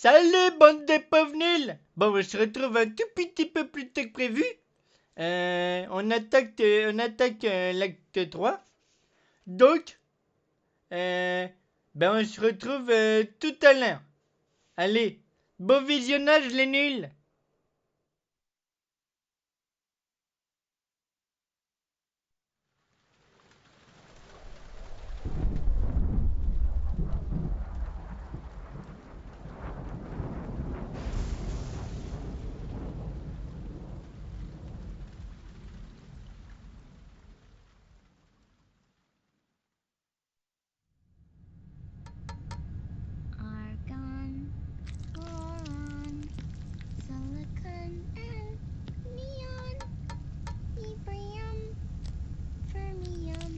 Salut, bande de pauvres nuls! Bon, on se retrouve un tout petit peu plus tôt que prévu. On attaque l'acte 3. Donc, on se retrouve tout à l'heure. Allez, bon visionnage les nuls! Argon, boron, silicon, and neon, yttrium, fermium,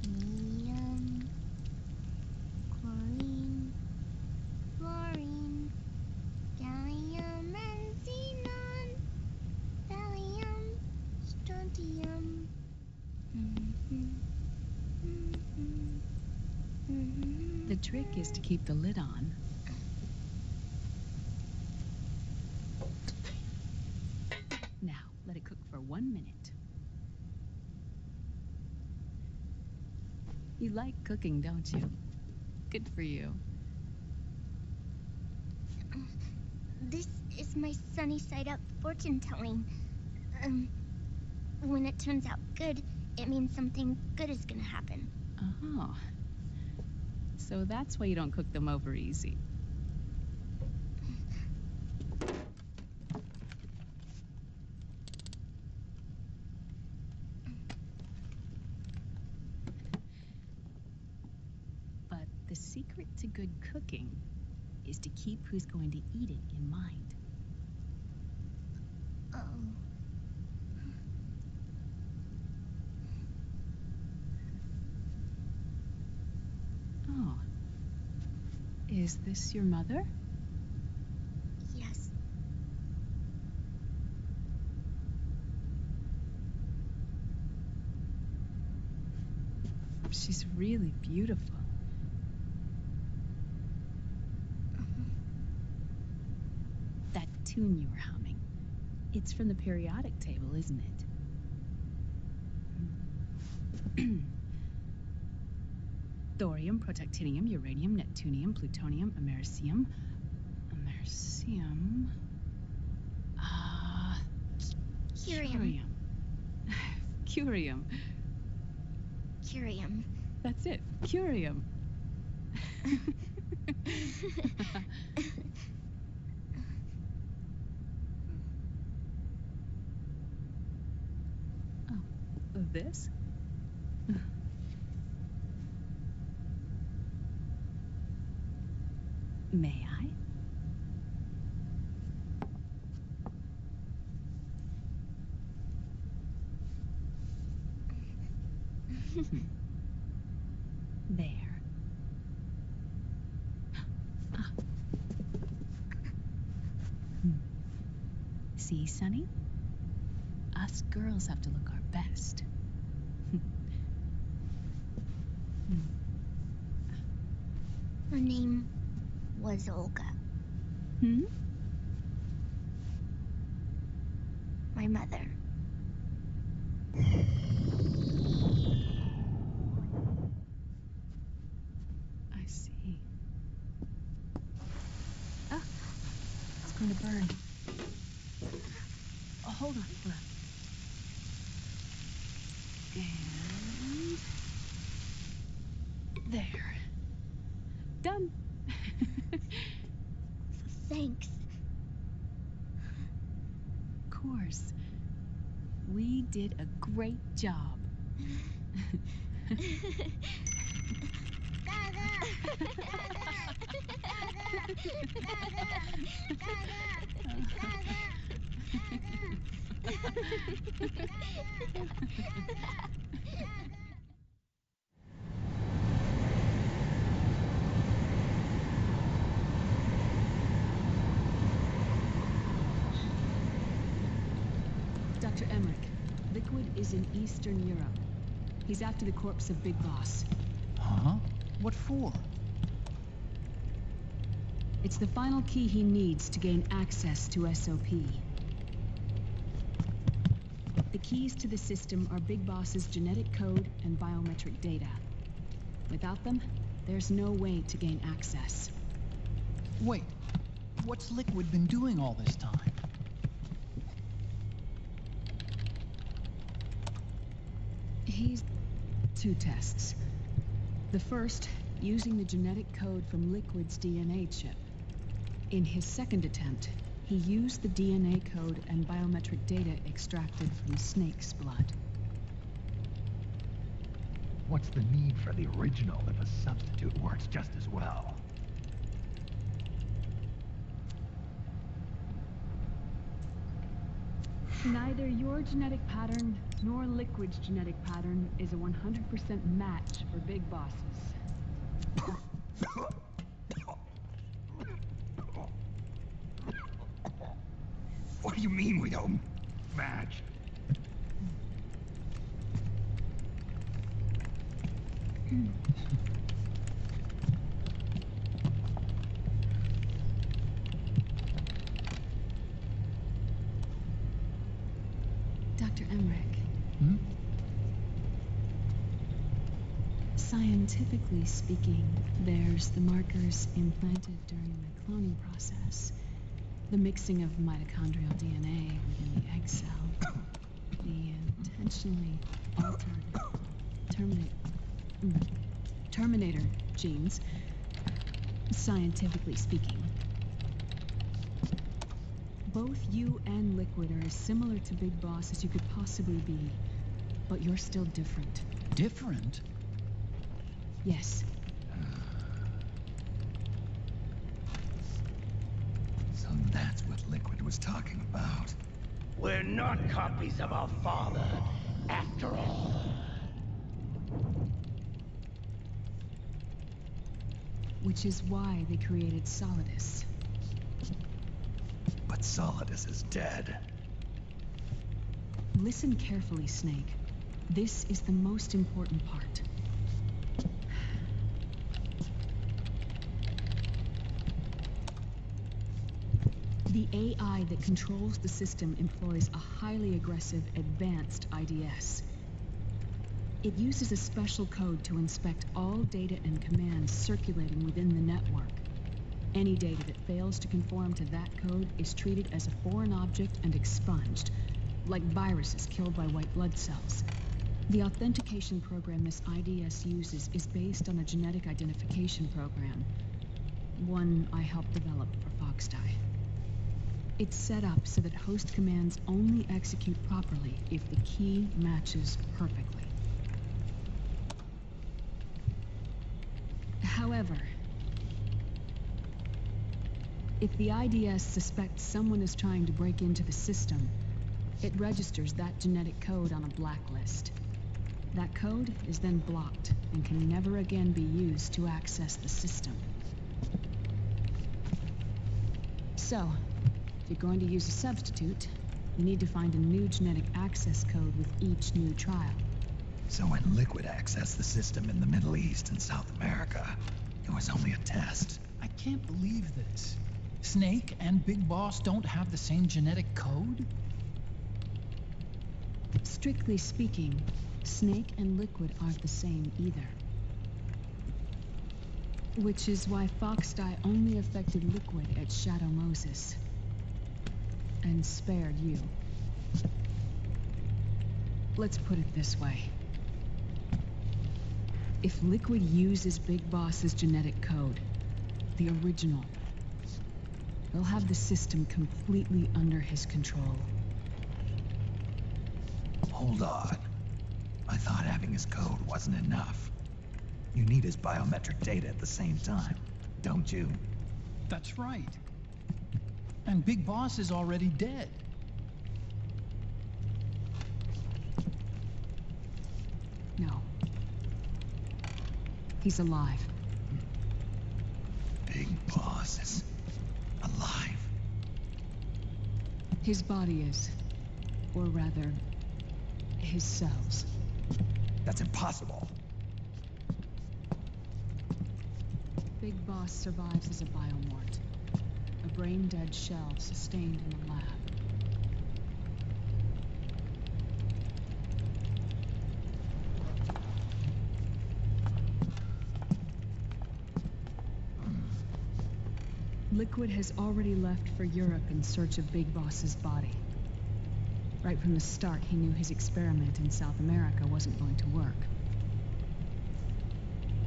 plutonium, chlorine, fluorine, gallium and xenon, thallium, strontium. The trick is to keep the lid on. Now, let it cook for 1 minute. You like cooking, don't you? Good for you. This is my sunny side up fortune telling. When it turns out good, it means something good is gonna happen. Oh. So that's why you don't cook them over easy. But the secret to good cooking is to keep who's going to eat it in mind. Oh. Is this your mother? Yes. She's really beautiful. That tune you were humming, it's from the periodic table, isn't it? Thorium, protactinium, uranium, neptunium, plutonium, americium. Curium. Curium. Curium. That's it, curium. Oh, this? May I? There. See, Sonny? Us girls have to look our best. Her name was Olga. Hmm? My mother. I see. Ah, it's going to burn. Oh, hold on. And there. Done. Thanks. Of course. We did a great job. Dr. Emmerich, Liquid is in Eastern Europe. He's after the corpse of Big Boss. Huh? What for? It's the final key he needs to gain access to SOP. The keys to the system are Big Boss's genetic code and biometric data. Without them, there's no way to gain access. Wait, what's Liquid been doing all this time? He's two tests. The first, using the genetic code from Liquid's DNA chip. In his second attempt, he used the DNA code and biometric data extracted from Snake's blood. What's the need for the original if a substitute works just as well? Neither your genetic pattern nor Liquid's genetic pattern is a 100% match for Big Bosses. What do you mean we don't match? Dr. Emmerich. Hmm? Scientifically speaking, there's the markers implanted during the cloning process. The mixing of mitochondrial DNA within the egg cell. The intentionally altered terminator genes, scientifically speaking. Both you and Liquid are as similar to Big Boss as you could possibly be, but you're still different. Different? Yes. So that's what Liquid was talking about. We're not copies of our father, after all. Which is why they created Solidus. But Solidus is dead. Listen carefully, Snake. This is the most important part. The AI that controls the system employs a highly aggressive, advanced IDS. It uses a special code to inspect all data and commands circulating within the network. Any data that fails to conform to that code is treated as a foreign object and expunged, like viruses killed by white blood cells. The authentication program this IDS uses is based on a genetic identification program, one I helped develop for Foxdie. It's set up so that host commands only execute properly if the key matches perfectly. However, if the IDS suspects someone is trying to break into the system, it registers that genetic code on a blacklist. That code is then blocked and can never again be used to access the system. So, if you're going to use a substitute, you need to find a new genetic access code with each new trial. So when Liquid accessed the system in the Middle East and South America, it was only a test. I can't believe this. Snake and Big Boss don't have the same genetic code? Strictly speaking, Snake and Liquid aren't the same either. Which is why Foxdie only affected Liquid at Shadow Moses. And spared you. Let's put it this way. If Liquid uses Big Boss's genetic code, the original, he'll have the system completely under his control. Hold on. I thought having his code wasn't enough. You need his biometric data at the same time, don't you? That's right. And Big Boss is already dead. No. He's alive. Big Boss is alive. His body is. Or rather, his cells. That's impossible. Big Boss survives as a biomort. brain-dead shell sustained in the lab. Liquid has already left for Europe in search of Big Boss's body. Right from the start, he knew his experiment in South America wasn't going to work.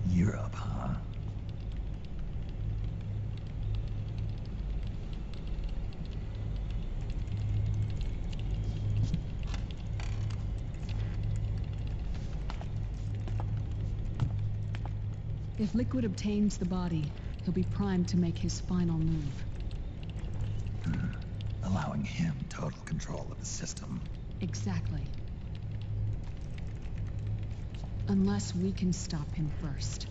Europe, huh? If Liquid obtains the body, he'll be primed to make his final move. Allowing him total control of the system. Exactly. Unless we can stop him first.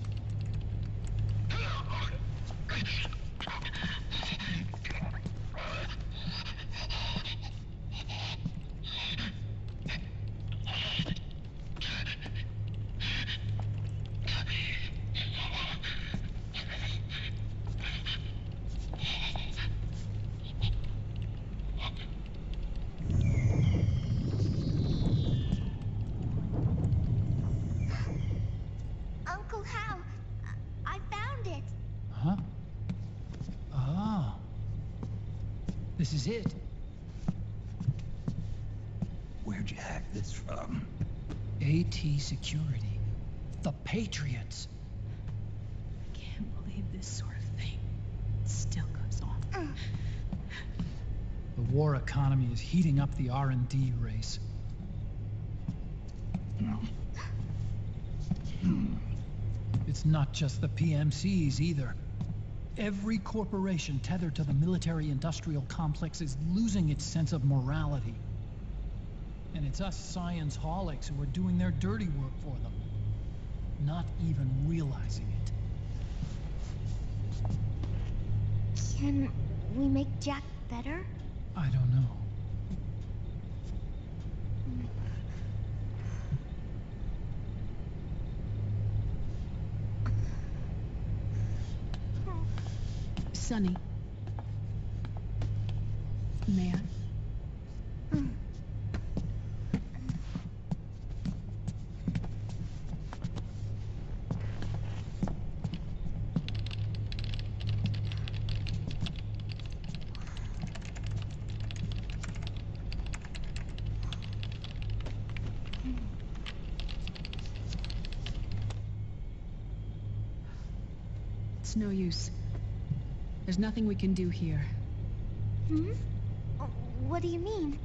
Uncle Hal, I found it. Huh? Oh. This is it. Where'd you hack this from? AT Security. The Patriots. Can't believe this sort of thing still goes on. The war economy is heating up the R&D race. It's not just the PMCs either. Every corporation tethered to the military-industrial complex is losing its sense of morality. And it's us science-holics who are doing their dirty work for them, not even realizing it. Can we make Jack better? I don't know. Sonny. May I? It's no use. There's nothing we can do here. Hmm? What do you mean?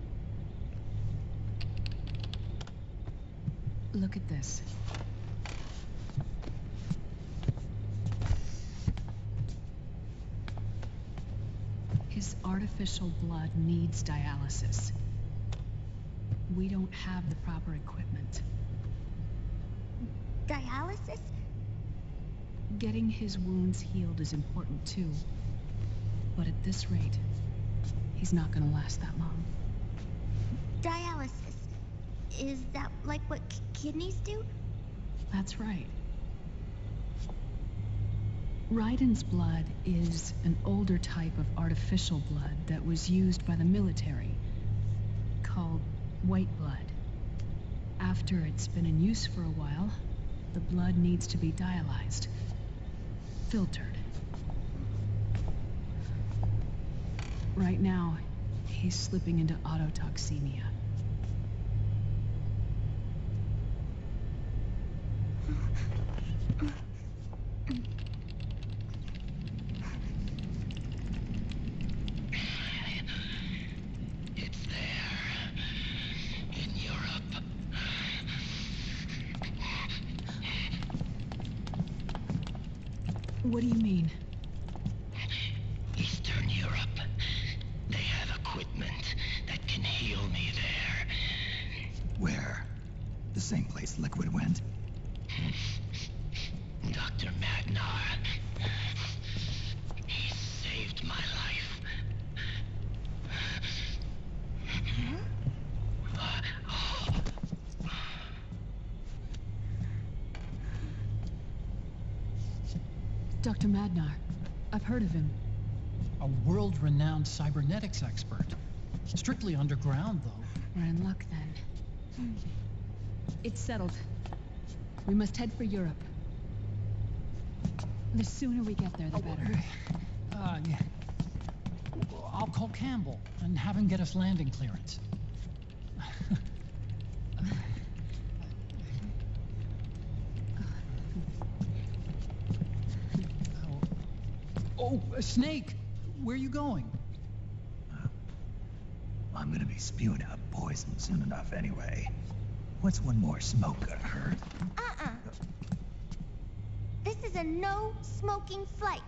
Look at this. His artificial blood needs dialysis. We don't have the proper equipment. Dialysis? Getting his wounds healed is important too. But at this rate, he's not gonna last that long. Dialysis. Is that like what kidneys do? That's right. Raiden's blood is an older type of artificial blood that was used by the military, called white blood. After it's been in use for a while, the blood needs to be dialyzed, filtered. Right now, he's slipping into autotoxemia. It's there. In Europe. What do you mean? Eastern Europe. They have equipment that can heal me there. Where? The same place Liquid went? Dr. Magnar. He saved my life. Dr. Magnar. I've heard of him. A world-renowned cybernetics expert. Strictly underground, though. We're in luck, then. It's settled. We must head for Europe. The sooner we get there, the better. Yeah. I'll call Campbell and have him get us landing clearance. Oh, Snake! Where are you going? I'm gonna be spewing out poison soon enough anyway. What's one more smoke gonna hurt? This is a no smoking flight.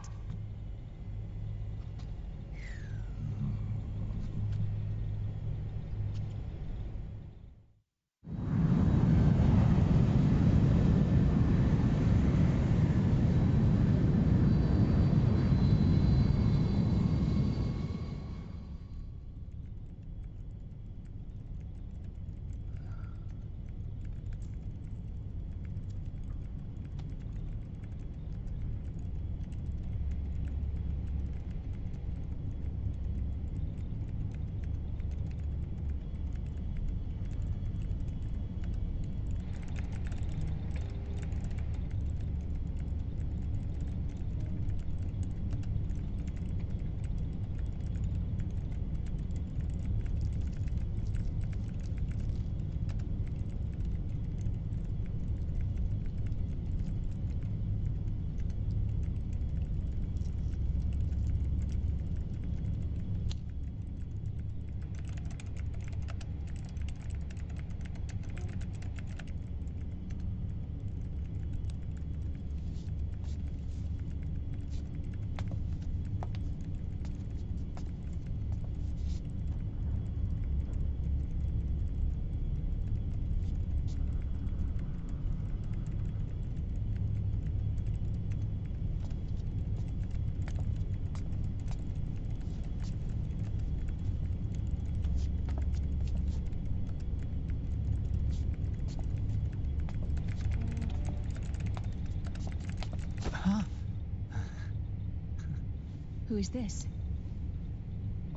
Who is this?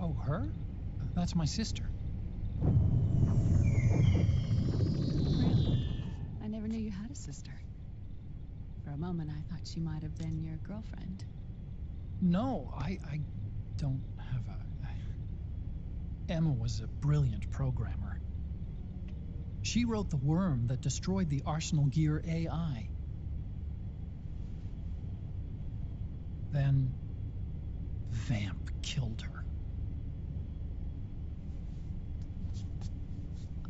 Oh, her? That's my sister. Really? I never knew you had a sister. For a moment, I thought she might have been your girlfriend. No, I don't have a... Emma was a brilliant programmer. She wrote the worm that destroyed the Arsenal Gear AI. Then... Vamp killed her.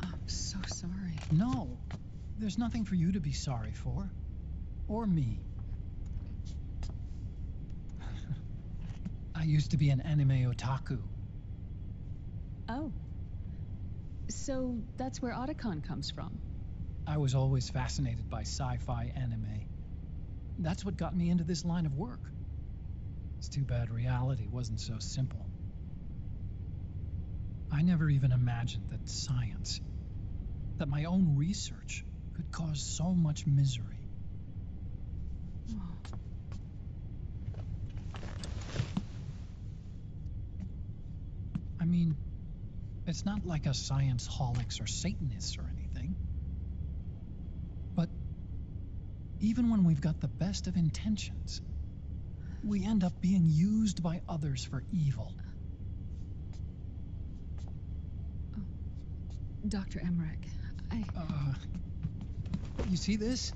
I'm so sorry. No, there's nothing for you to be sorry for. Or me. I used to be an anime otaku. Oh. So that's where Otacon comes from. I was always fascinated by sci-fi anime. That's what got me into this line of work. It's too bad reality wasn't so simple. I never even imagined that science, that my own research, could cause so much misery. Oh. I mean, it's not like us science holics or Satanists or anything. But even when we've got the best of intentions, we end up being used by others for evil. Oh. Dr. Emmerich, You see this?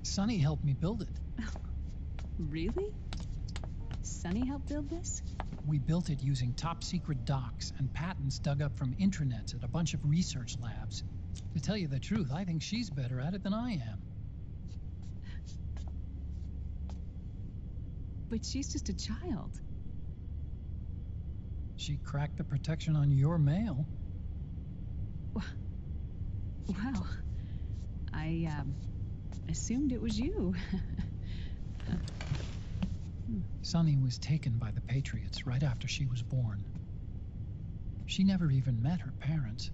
Sonny helped me build it. Really? Sonny helped build this? We built it using top-secret docs and patents dug up from intranets at a bunch of research labs. To tell you the truth, I think she's better at it than I am. But she's just a child. She cracked the protection on your mail. Wow. I assumed it was you. Sunny was taken by the Patriots right after she was born. She never even met her parents.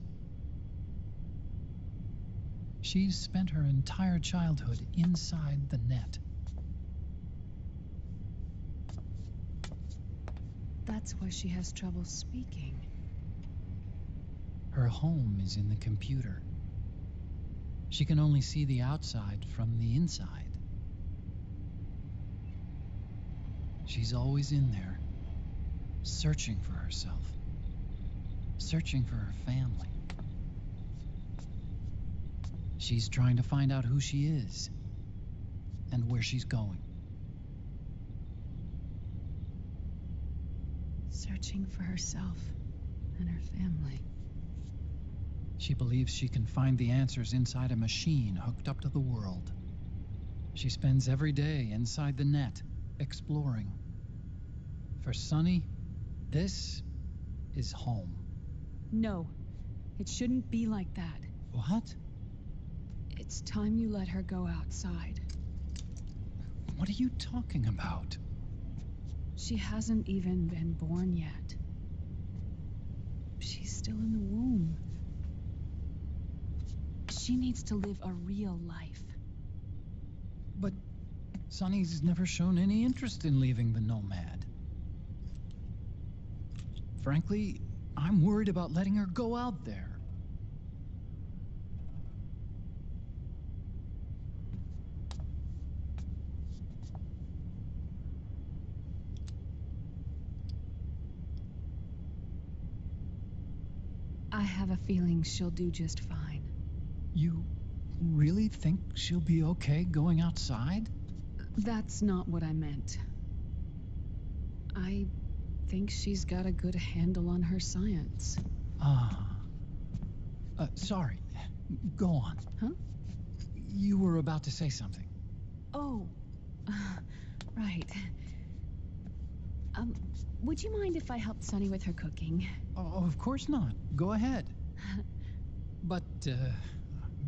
She's spent her entire childhood inside the net. That's why she has trouble speaking. Her home is in the computer. She can only see the outside from the inside. She's always in there, searching for herself, searching for her family. She's trying to find out who she is and where she's going. Searching for herself and her family. She believes she can find the answers inside a machine hooked up to the world. She spends every day inside the net, exploring. For Sunny, this is home. No, it shouldn't be like that. What? It's time you let her go outside. What are you talking about? She hasn't even been born yet. She's still in the womb. She needs to live a real life. But Sunny's never shown any interest in leaving the Nomad. Frankly, I'm worried about letting her go out there. I have a feeling she'll do just fine. You really think she'll be okay going outside? That's not what I meant. I think she's got a good handle on her science. Sorry. Go on. Huh? You were about to say something. Oh, right. Would you mind if I helped Sunny with her cooking? Oh, of course not. Go ahead. But,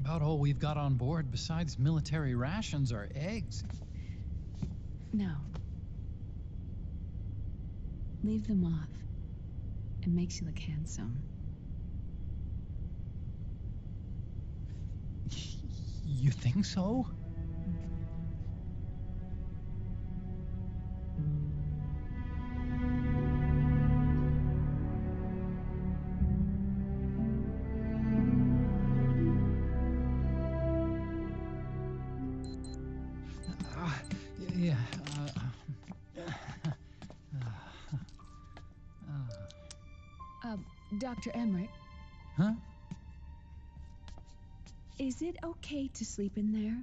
about all we've got on board besides military rations are eggs. No. Leave them off. It makes you look handsome. You think so? Dr. Emmerich? Huh? Is it okay to sleep in there?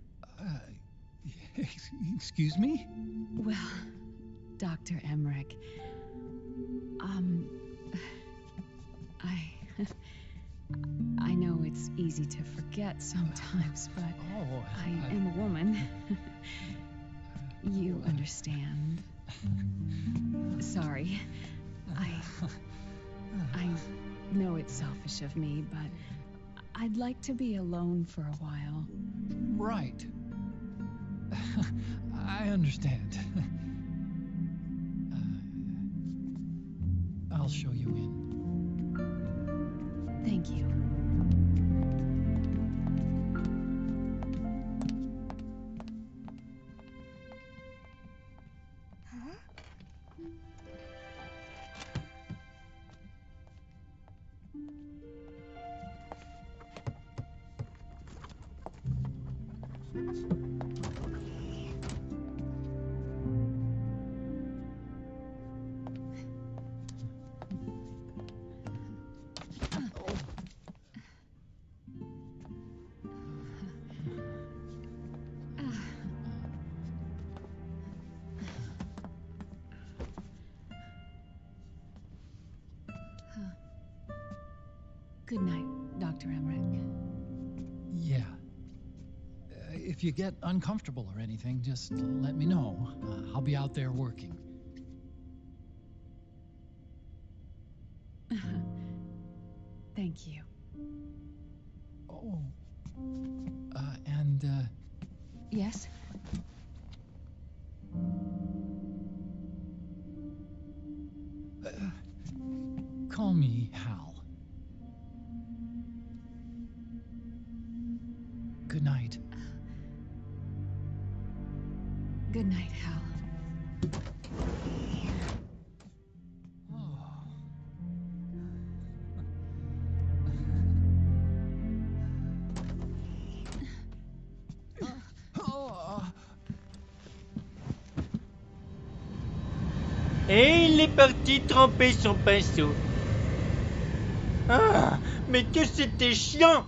Excuse me? Well, Dr. Emmerich, I know it's easy to forget sometimes, but I am a woman. You understand. Sorry. I know it's selfish of me, but I'd like to be alone for a while. Right. I understand. I'll show you in. Thank you. Good night, Dr. Emmerich. Yeah. If you get uncomfortable or anything, just let me know. I'll be out there working. Thank you. Oh. Yes? Call me Hal. Good night. Good night, Hal. Oh. Et il est parti tremper son pinceau. Ah, mais que c'était chiant!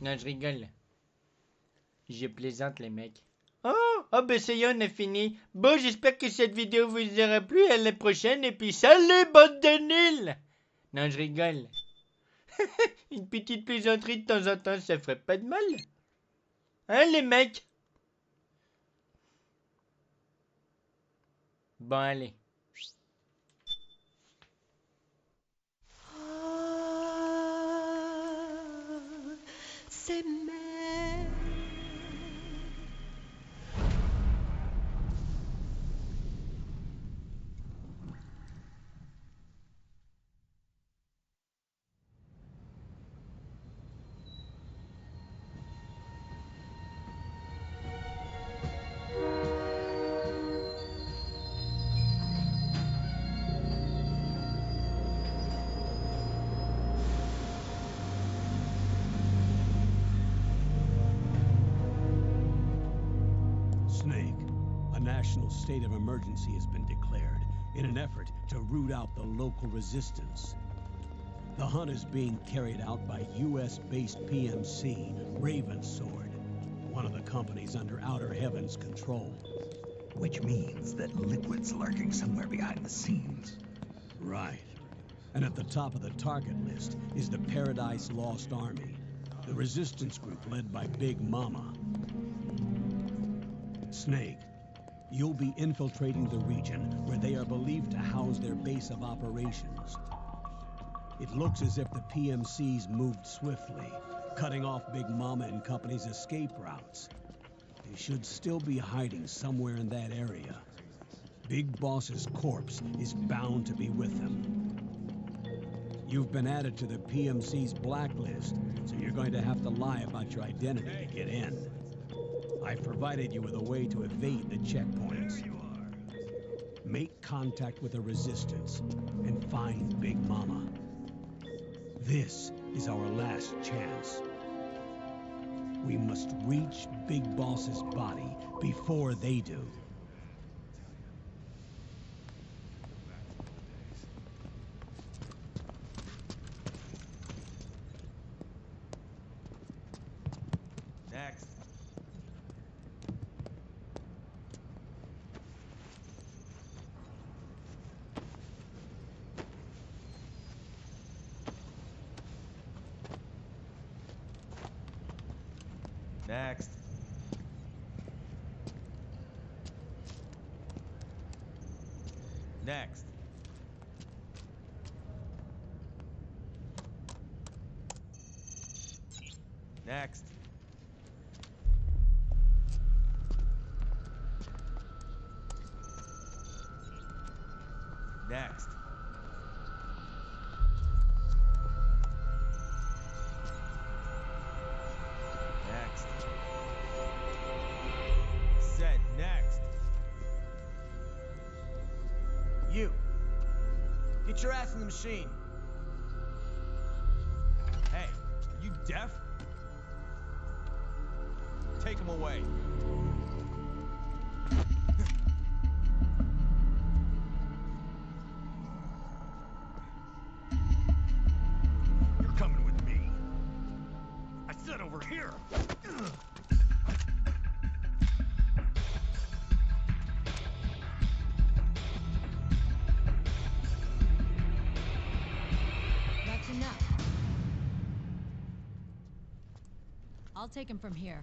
Non, je rigole. Je plaisante, les mecs. Oh, ben ça y est, on a fini. Bon, j'espère que cette vidéo vous aura plu. À la prochaine, et puis salut, bande de nuls! Non, je rigole. Une petite plaisanterie de temps en temps, ça ferait pas de mal. Hein, les mecs? Bon, allez. C'est Snake, a national state of emergency has been declared in an effort to root out the local resistance. The hunt is being carried out by US-based PMC, Ravensword, one of the companies under Outer Heaven's control. Which means that Liquid's lurking somewhere behind the scenes. Right. And at the top of the target list is the Paradise Lost Army, the resistance group led by Big Mama. Snake, you'll be infiltrating the region where they are believed to house their base of operations. It looks as if the PMCs moved swiftly, cutting off Big Mama and company's escape routes. They should still be hiding somewhere in that area. Big Boss's corpse is bound to be with them. You've been added to the PMC's blacklist, so you're going to have to lie about your identity to get in. I've provided you with a way to evade the checkpoints. Make contact with the resistance and find Big Mama. This is our last chance. We must reach Big Boss's body before they do. Next. Next. Next. Next. Next. Next. Said next. You. Get your ass in the machine. Hey, are you deaf? Take him away. You're coming with me. I said over here. That's enough. I'll take him from here.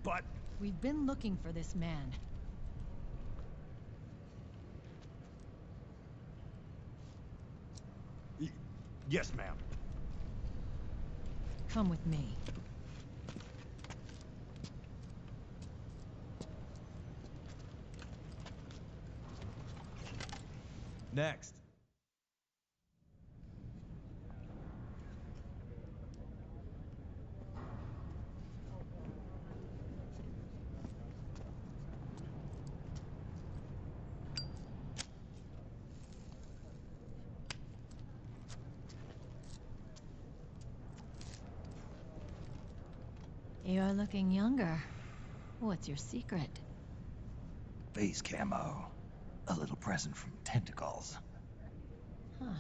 But We've been looking for this man. yes, ma'am. Come with me. Next. You're looking younger. What's your secret? Face camo. A little present from tentacles. Huh.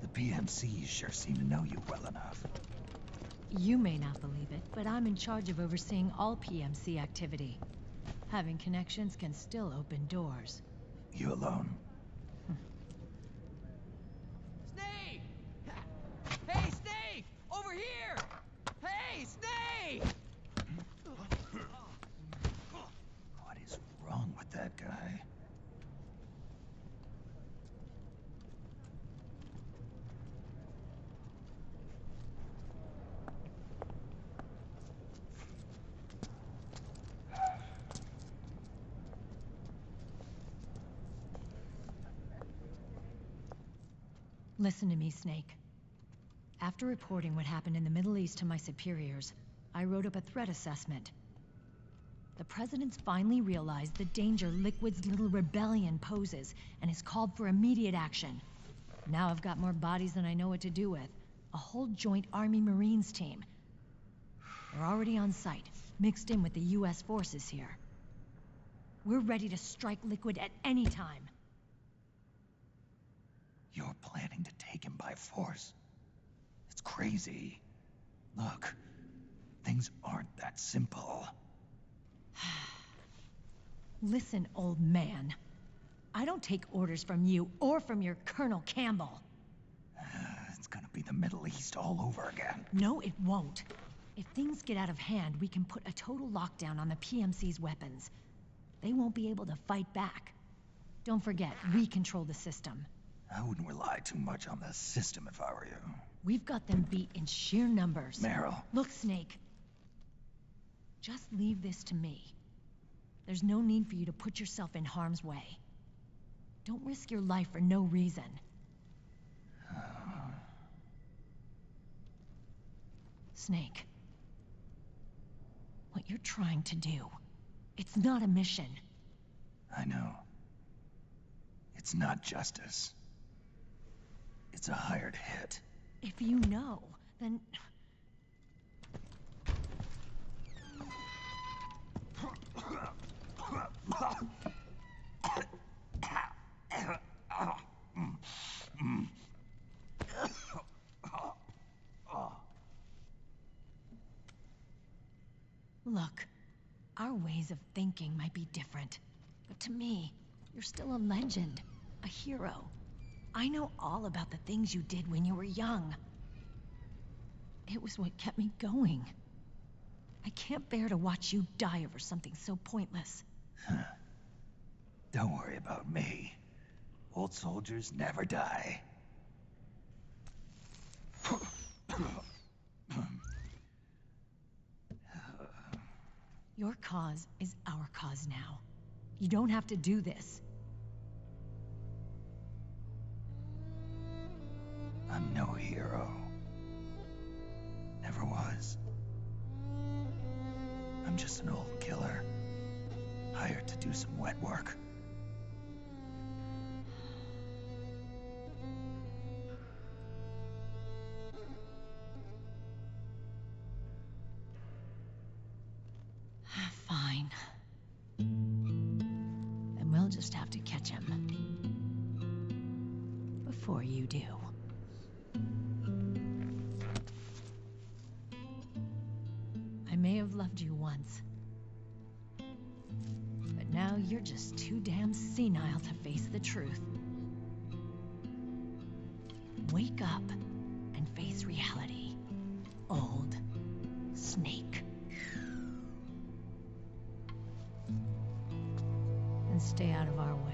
The PMCs sure seem to know you well enough. You may not believe it, but I'm in charge of overseeing all PMC activity. Having connections can still open doors. You alone? Snake! Hey, Snake! Over here! Hey, Snake! What is wrong with that guy? Listen to me, Snake. After reporting what happened in the Middle East to my superiors, I wrote up a threat assessment. The President's finally realized the danger Liquid's little rebellion poses and has called for immediate action. Now I've got more bodies than I know what to do with. A whole joint Army Marines team. They're already on site, mixed in with the US forces here. We're ready to strike Liquid at any time. You're planning to take him by force? It's crazy. Look, things aren't that simple. Listen, old man. I don't take orders from you or from your Colonel Campbell. It's gonna be the Middle East all over again. No, it won't. If things get out of hand, we can put a total lockdown on the PMC's weapons. They won't be able to fight back. Don't forget, we control the system. I wouldn't rely too much on the system if I were you. We've got them beat in sheer numbers. Meryl. Look, Snake. Just leave this to me. There's no need for you to put yourself in harm's way. Don't risk your life for no reason. Snake. What you're trying to do, it's not a mission. I know. It's not justice. It's a hired hit. If you know, then... Look, our ways of thinking might be different, but to me, you're still a legend, a hero. I know all about the things you did when you were young. It was what kept me going. I can't bear to watch you die over something so pointless. Don't worry about me. Old soldiers never die. Your cause is our cause now. You don't have to do this. I'm no hero. Never was. I'm just an old killer, hired to do some wet work. Fine. Then we'll just have to catch him. Before you do. I may have loved you once. But now you're just too damn senile to face the truth. Wake up and face reality. Old Snake. And stay out of our way.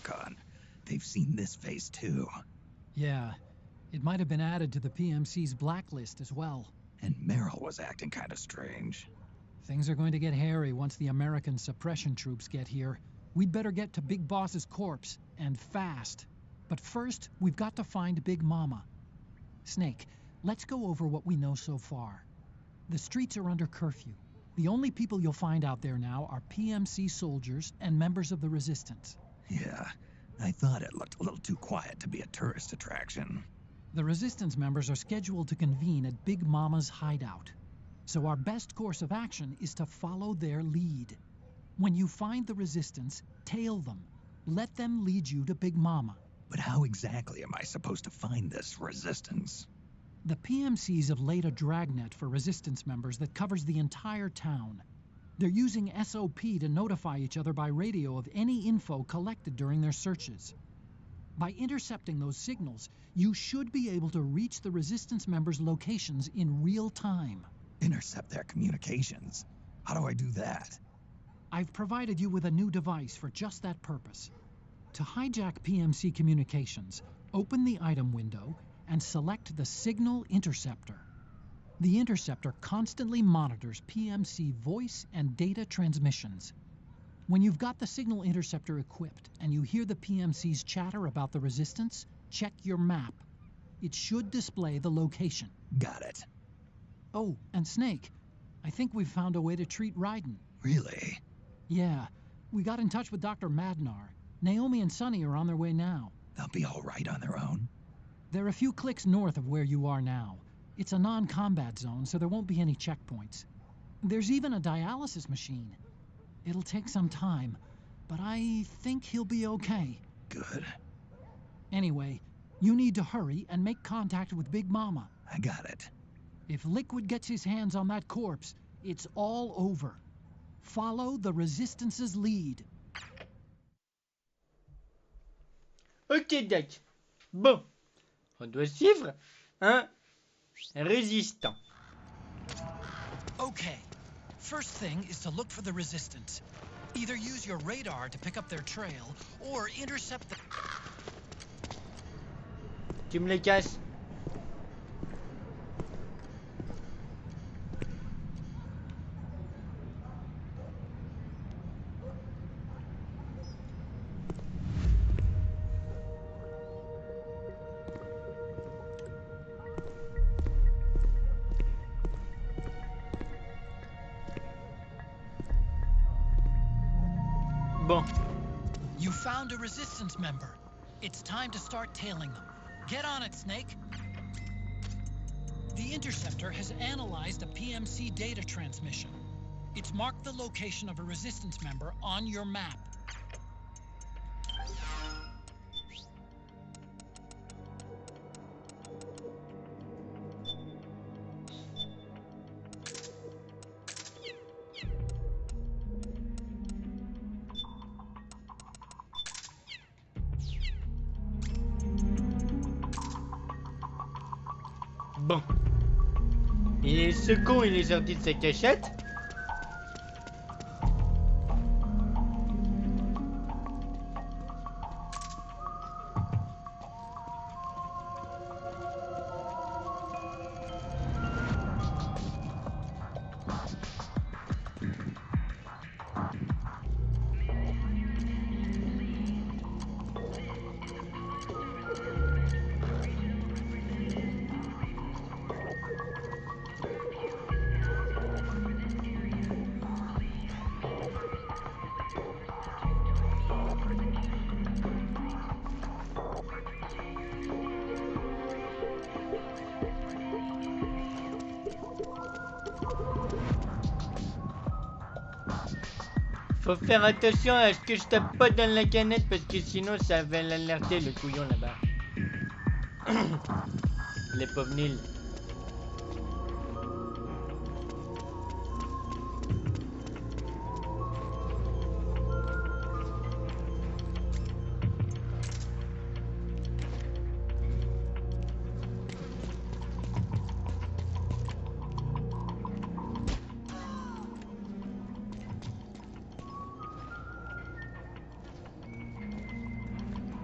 Archon. They've seen this face too. Yeah, it might have been added to the PMC's blacklist as well. And Meryl was acting kind of strange. Things are going to get hairy once the American suppression troops get here. We'd better get to Big Boss's corpse, and fast. But first, we've got to find Big Mama. Snake, let's go over what we know so far. The streets are under curfew. The only people you'll find out there now are PMC soldiers and members of the Resistance. Yeah, I thought it looked a little too quiet to be a tourist attraction. The Resistance members are scheduled to convene at Big Mama's hideout. So our best course of action is to follow their lead. When you find the Resistance, tail them. Let them lead you to Big Mama. But how exactly am I supposed to find this Resistance? The PMCs have laid a dragnet for Resistance members that covers the entire town. They're using SOP to notify each other by radio of any info collected during their searches. By intercepting those signals, you should be able to reach the Resistance members' locations in real time. Intercept their communications? How do I do that? I've provided you with a new device for just that purpose. To hijack PMC communications, open the item window and select the Signal Interceptor. The interceptor constantly monitors PMC voice and data transmissions. When you've got the Signal Interceptor equipped and you hear the PMC's chatter about the Resistance, check your map. It should display the location. Got it. Oh, and Snake, I think we've found a way to treat Raiden. Really? Yeah, we got in touch with Dr. Madnar. Naomi and Sonny are on their way now. They'll be all right on their own? They're a few clicks north of where you are now. It's a non-combat zone, so there won't be any checkpoints. There's even a dialysis machine. It'll take some time, but I think he'll be okay. Good. Anyway, you need to hurry and make contact with Big Mama. I got it. If Liquid gets his hands on that corpse, it's all over. Follow the Resistance's lead. Ok, Doc. Bon, on doit suivre un résistant. Okay. First thing is to look for the Resistance. Either use your radar to pick up their trail, or intercept the... Tu me les casses. Bon. You found a Resistance member. It's time to start tailing them. Get on it, Snake. The Interceptor has analyzed a PMC data transmission. It's marked the location of a Resistance member on your map. Bon. Et ce con, il est sorti de sa cachette. Faut faire attention à ce que je tape pas dans la canette parce que sinon ça va l'alerter le couillon là-bas. Les pauvres Nils.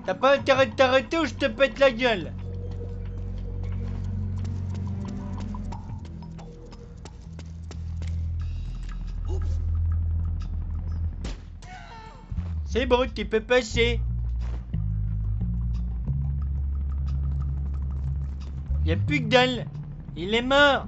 T'as pas intérêt de t'arrêter ou je te pète la gueule. C'est bon, tu peux passer. Y'a plus que dalle. Il est mort.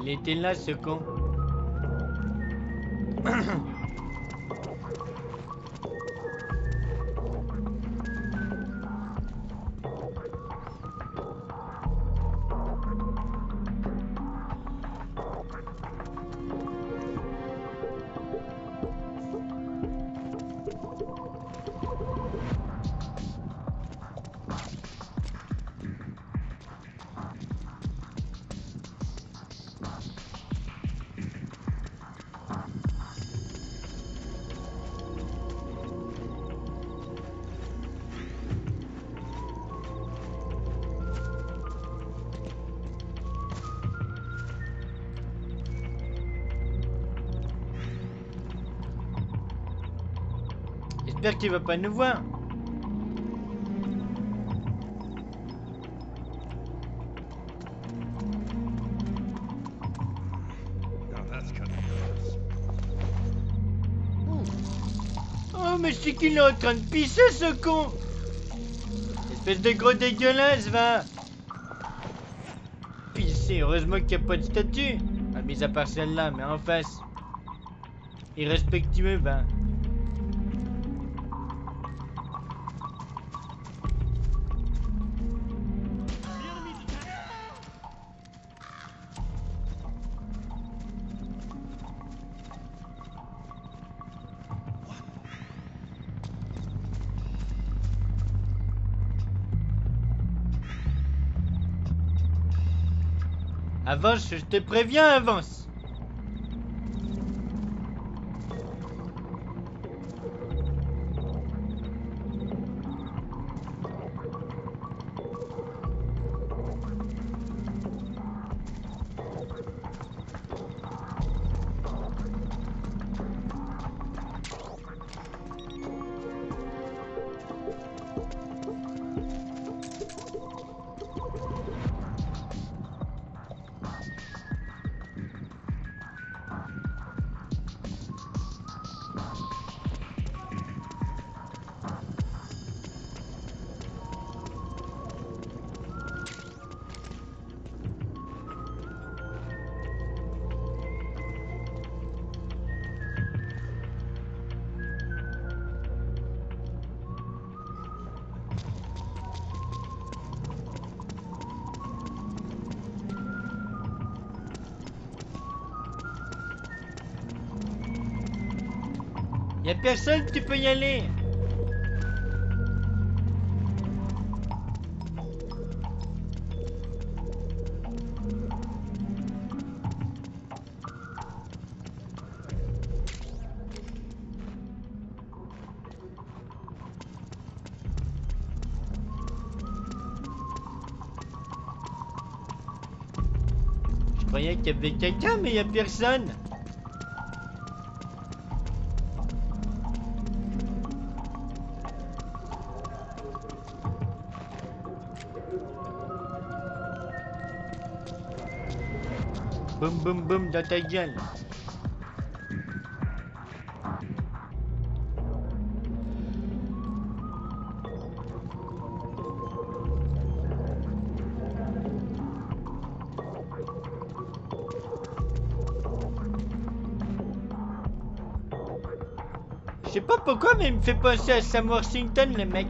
Il était là, ce con. J'espère qu'il va pas nous voir. Oh, mais c'est qu'il est en train de pisser, ce con. Espèce de gros dégueulasse, va. Pisser, heureusement qu'il n'y a pas de statue. Ah, mis à part celle-là, mais en face. Irrespectueux, va. Avance, je te préviens, avance. Y'a personne, tu peux y aller. Je croyais qu'il y avait quelqu'un, mais y'a personne. Boum boum boum dans ta gueule. Je sais pas pourquoi, mais il me fait penser à Sam Worthington, le mec.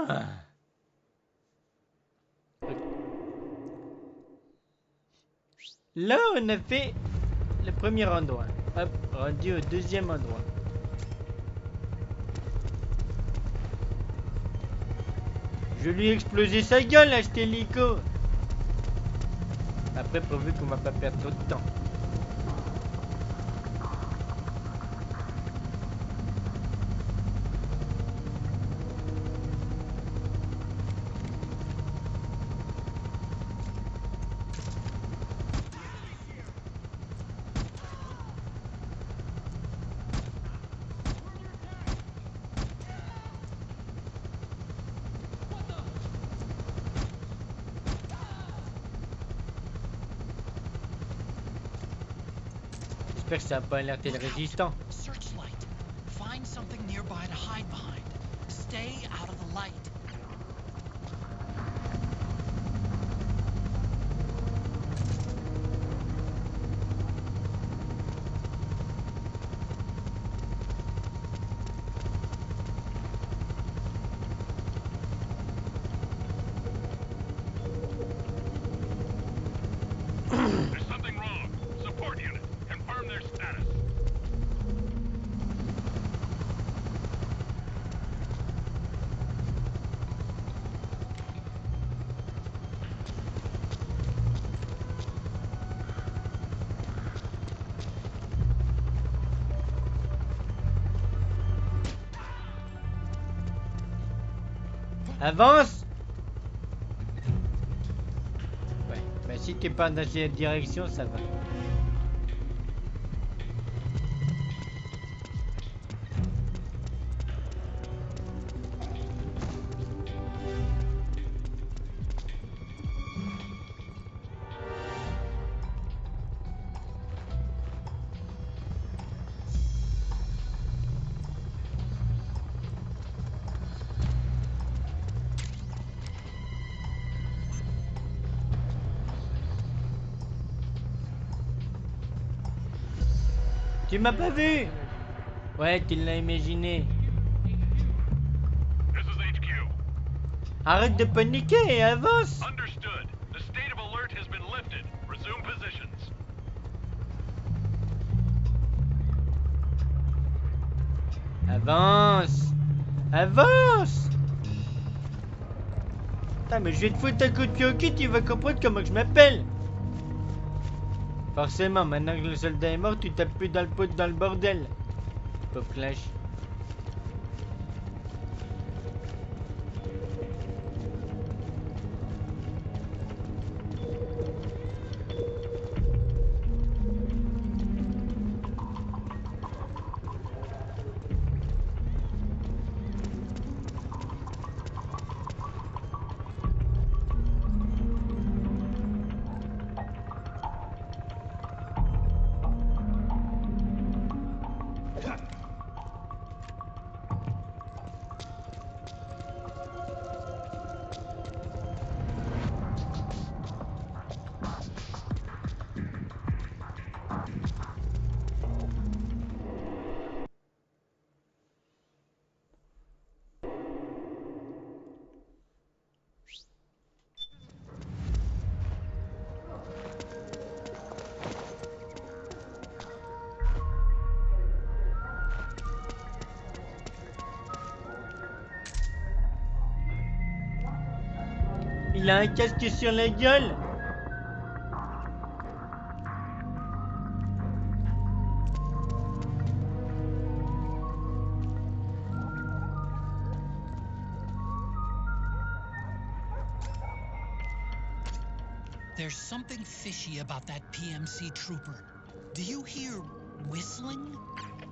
Ah. Là, on a fait le premier endroit. Hop, rendu au deuxième endroit. Je lui ai explosé sa gueule à cet hélico. Après, pourvu qu'on va pas perdre trop de temps. J'espère que ça va pas alerter le résistant. Searchlight. Find something nearby to hide behind. Stay out of the light. There's something wrong. Support unit. Confirm their status. Avance! Ouais, bah si t'es pas dans cette direction, ça va. Tu m'as pas vu? Ouais, tu l'as imaginé. This is HQ. Arrête de paniquer et avance! Understood. The state of alert has been lifted. Resume positions. Avance! Avance! Putain, mais je vais te foutre un coup de pied au cul, tu vas comprendre comment je m'appelle! Forcément, maintenant que le soldat est mort, tu tapes plus dans le pot dans le bordel. Pauvre clash. Il a un casque sur la gueule. There's something fishy about that PMC trooper. Do you hear whistling?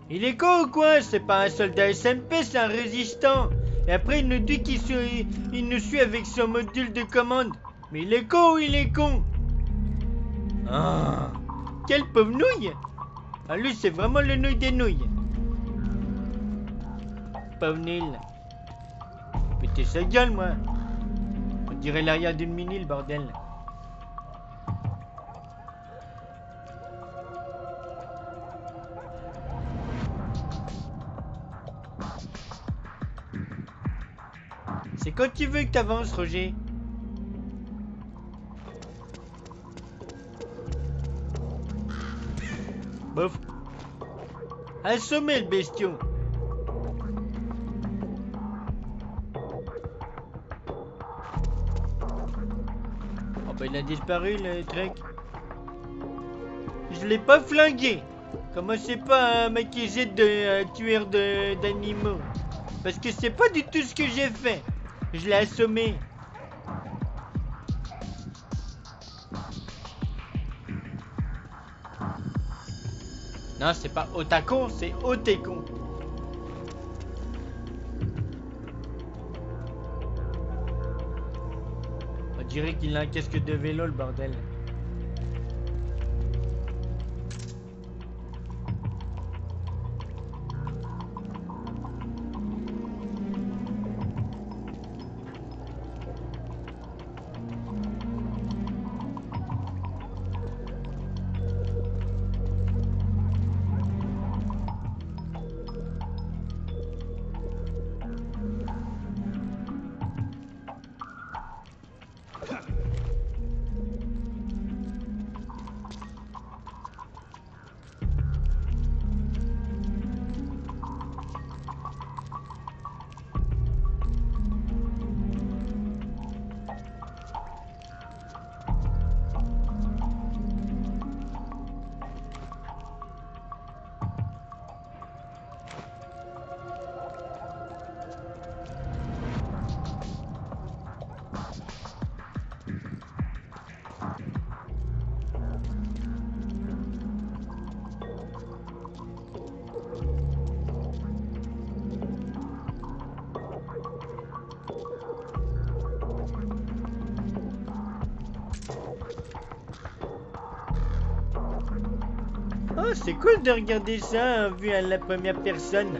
Il est con ou quoi? C'est pas un soldat SMP, c'est un résistant. Et après il nous dit il nous suit avec son module de commande. Mais il est con ou il est con? Ah, quelle pauvre nouille! Ah lui c'est vraiment le nouille des nouilles. Pauvre nul. Mettez sa gueule moi. On dirait l'arrière d'une mini le bordel. C'est quand tu veux que t'avances, Roger. Bof. Assommez le bestion. Oh bah il a disparu le truc. Je l'ai pas flingué. Commencez pas à m'accuser de tueur d'animaux. Parce que c'est pas du tout ce que j'ai fait. Je l'ai assommé. Non, c'est pas Otacon, c'est Otécon. On dirait qu'il a un casque de vélo, le bordel. Oh, c'est cool de regarder ça hein, vu à la première personne.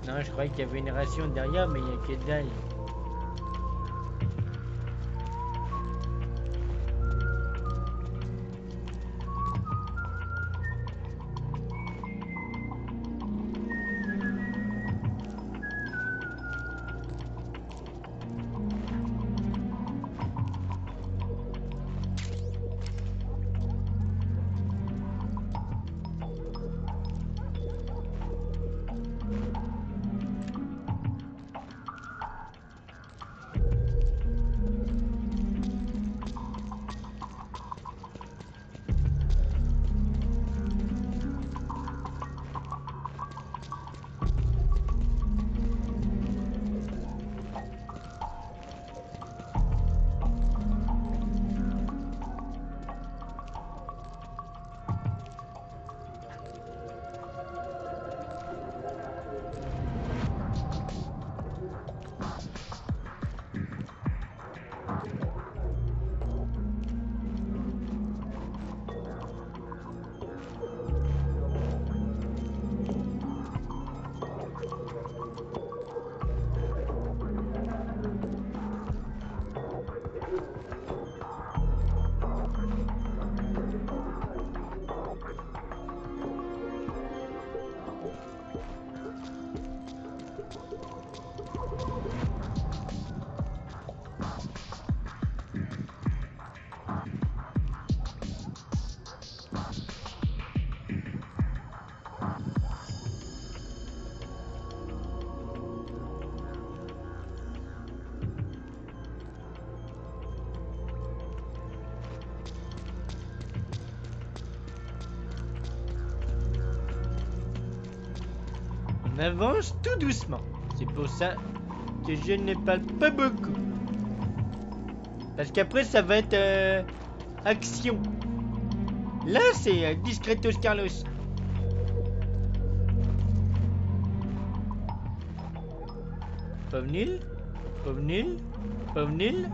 Non, je croyais qu'il y avait une ration derrière, mais il n'y a que dalle. On avance tout doucement. C'est pour ça que je ne parle pas beaucoup. Parce qu'après, ça va être action. Là, c'est Discretos Carlos. Pas nul. Pas nul. Pas nul.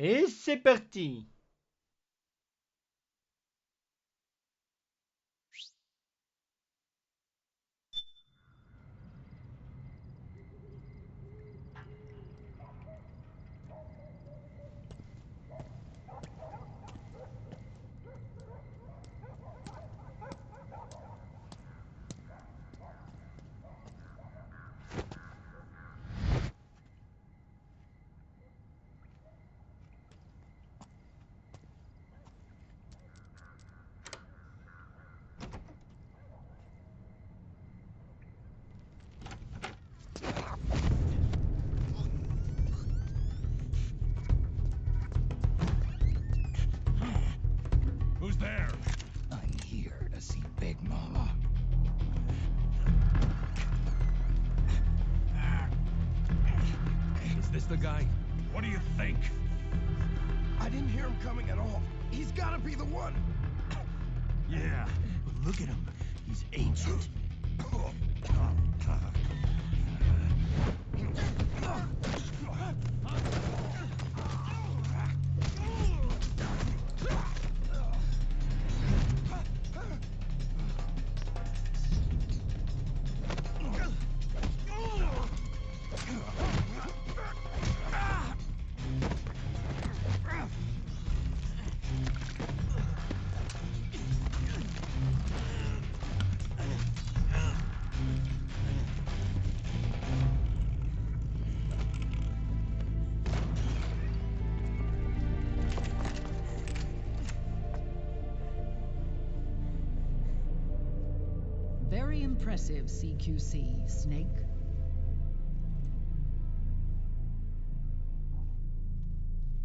Et c'est parti. Who's there? I'm here to see Big Mama. Is this the guy? What do you think? I didn't hear him coming at all. He's gotta be the one. Yeah, but look at him. He's ancient. Very impressive, CQC, Snake.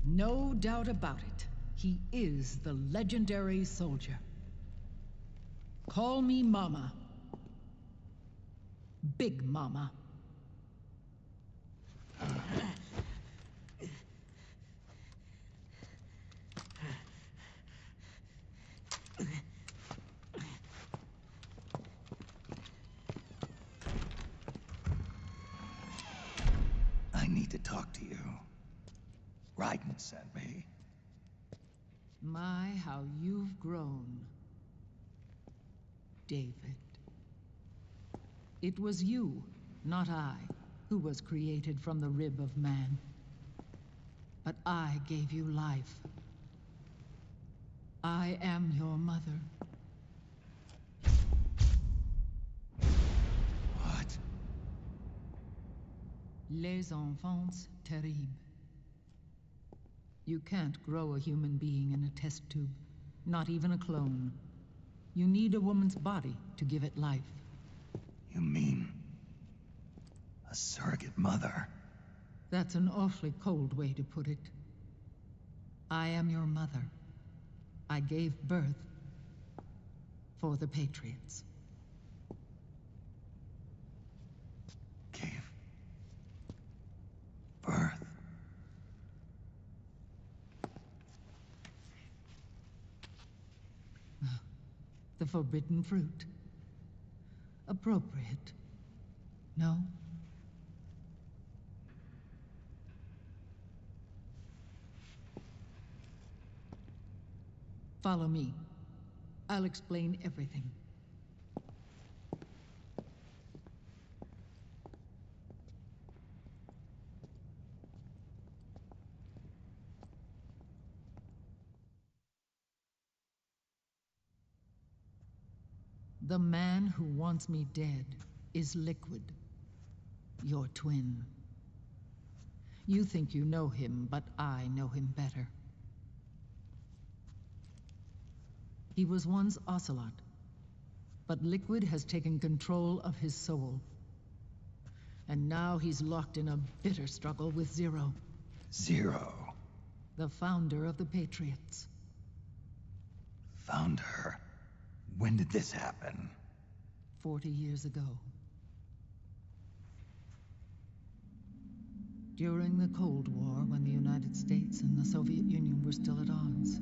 No doubt about it. He is the legendary soldier. Call me Mama. Big Mama. I need to talk to you. Raiden sent me. My, how you've grown, David. It was you, not I, who was created from the rib of man. But I gave you life. I am your mother. What? Les enfants terribles. You can't grow a human being in a test tube, not even a clone. You need a woman's body to give it life. You mean a surrogate mother? That's an awfully cold way to put it. I am your mother. I gave birth for the Patriots. Gave birth? The forbidden fruit. Appropriate. No? Follow me. I'll explain everything. The man who wants me dead is Liquid, your twin. You think you know him, but I know him better. He was once Ocelot, but Liquid has taken control of his soul. And now he's locked in a bitter struggle with Zero. Zero? The founder of the Patriots. Founder? When did this happen? 40 years ago. During the Cold War, when the United States and the Soviet Union were still at odds.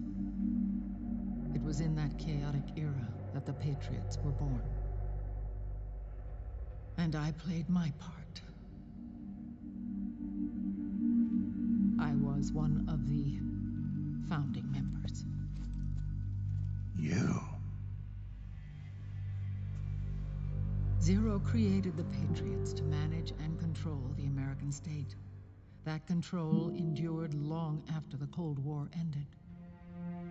It was in that chaotic era that the Patriots were born. And I played my part. I was was one of the founding members. You? Zero created the Patriots to manage and control the American state. That control endured long after the Cold War ended.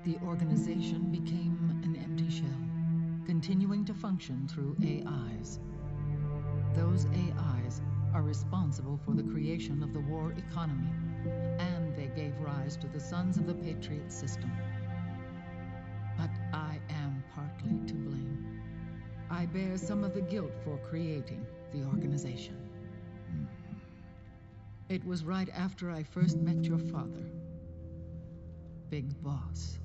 The organization became an empty shell, continuing to function through AIs. Those AIs are responsible for the creation of the war economy, and they gave rise to the Sons of the Patriot system. But I am partly to blame. I bear some of the guilt for creating the organization. It was right after I first met your father, Big Boss.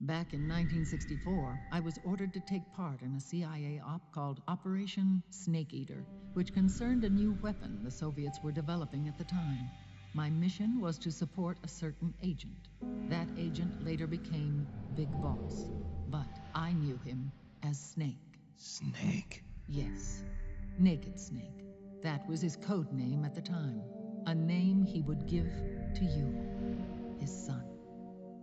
Back in 1964, I was ordered to take part in a CIA op called Operation Snake Eater, which concerned a new weapon the Soviets were developing at the time. My mission was to support a certain agent. That agent later became Big Boss, but I knew him as Snake. Snake? Yes, Naked Snake. That was his code name at the time, a name he would give to you, his son.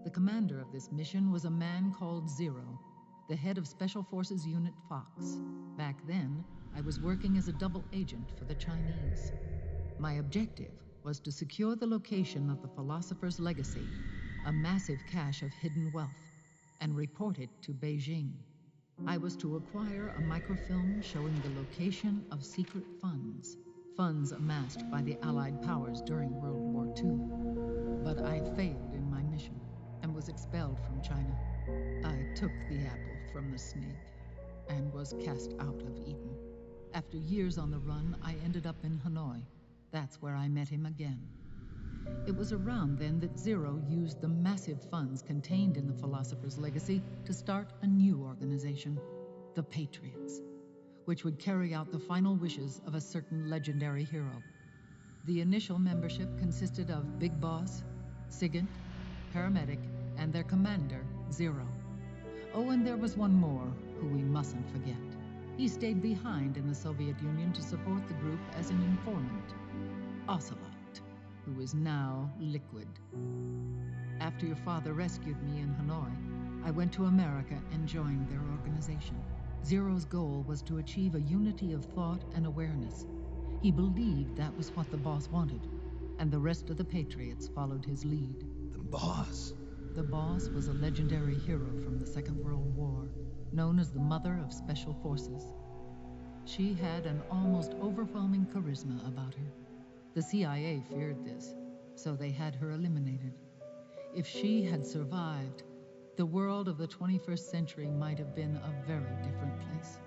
The commander of this mission was a man called Zero, the head of Special Forces Unit Fox. Back then, I was working as a double agent for the Chinese. My objective was to secure the location of the philosopher's legacy, a massive cache of hidden wealth, and report it to Beijing. I was to acquire a microfilm showing the location of secret funds, funds amassed by the Allied powers during World War II. But I failed in my mission and was expelled from China. I took the apple from the snake and was cast out of Eden. After years on the run, I ended up in Hanoi. That's where I met him again. It was around then that Zero used the massive funds contained in the Philosopher's Legacy to start a new organization, the Patriots, which would carry out the final wishes of a certain legendary hero. The initial membership consisted of Big Boss, SIGINT, Paramedic, and their commander, Zero. Oh, and there was one more who we mustn't forget. He stayed behind in the Soviet Union to support the group as an informant, Ocelot, who is now liquid. After your father rescued me in Hanoi, I went to America and joined their organization. Zero's goal was to achieve a unity of thought and awareness. He believed that was what the boss wanted, and the rest of the Patriots followed his lead. The boss? The boss was a legendary hero from the Second World War, known as the Mother of Special Forces. She had an almost overwhelming charisma about her. The CIA feared this, so they had her eliminated. If she had survived, the world of the 21st century might have been a very different place.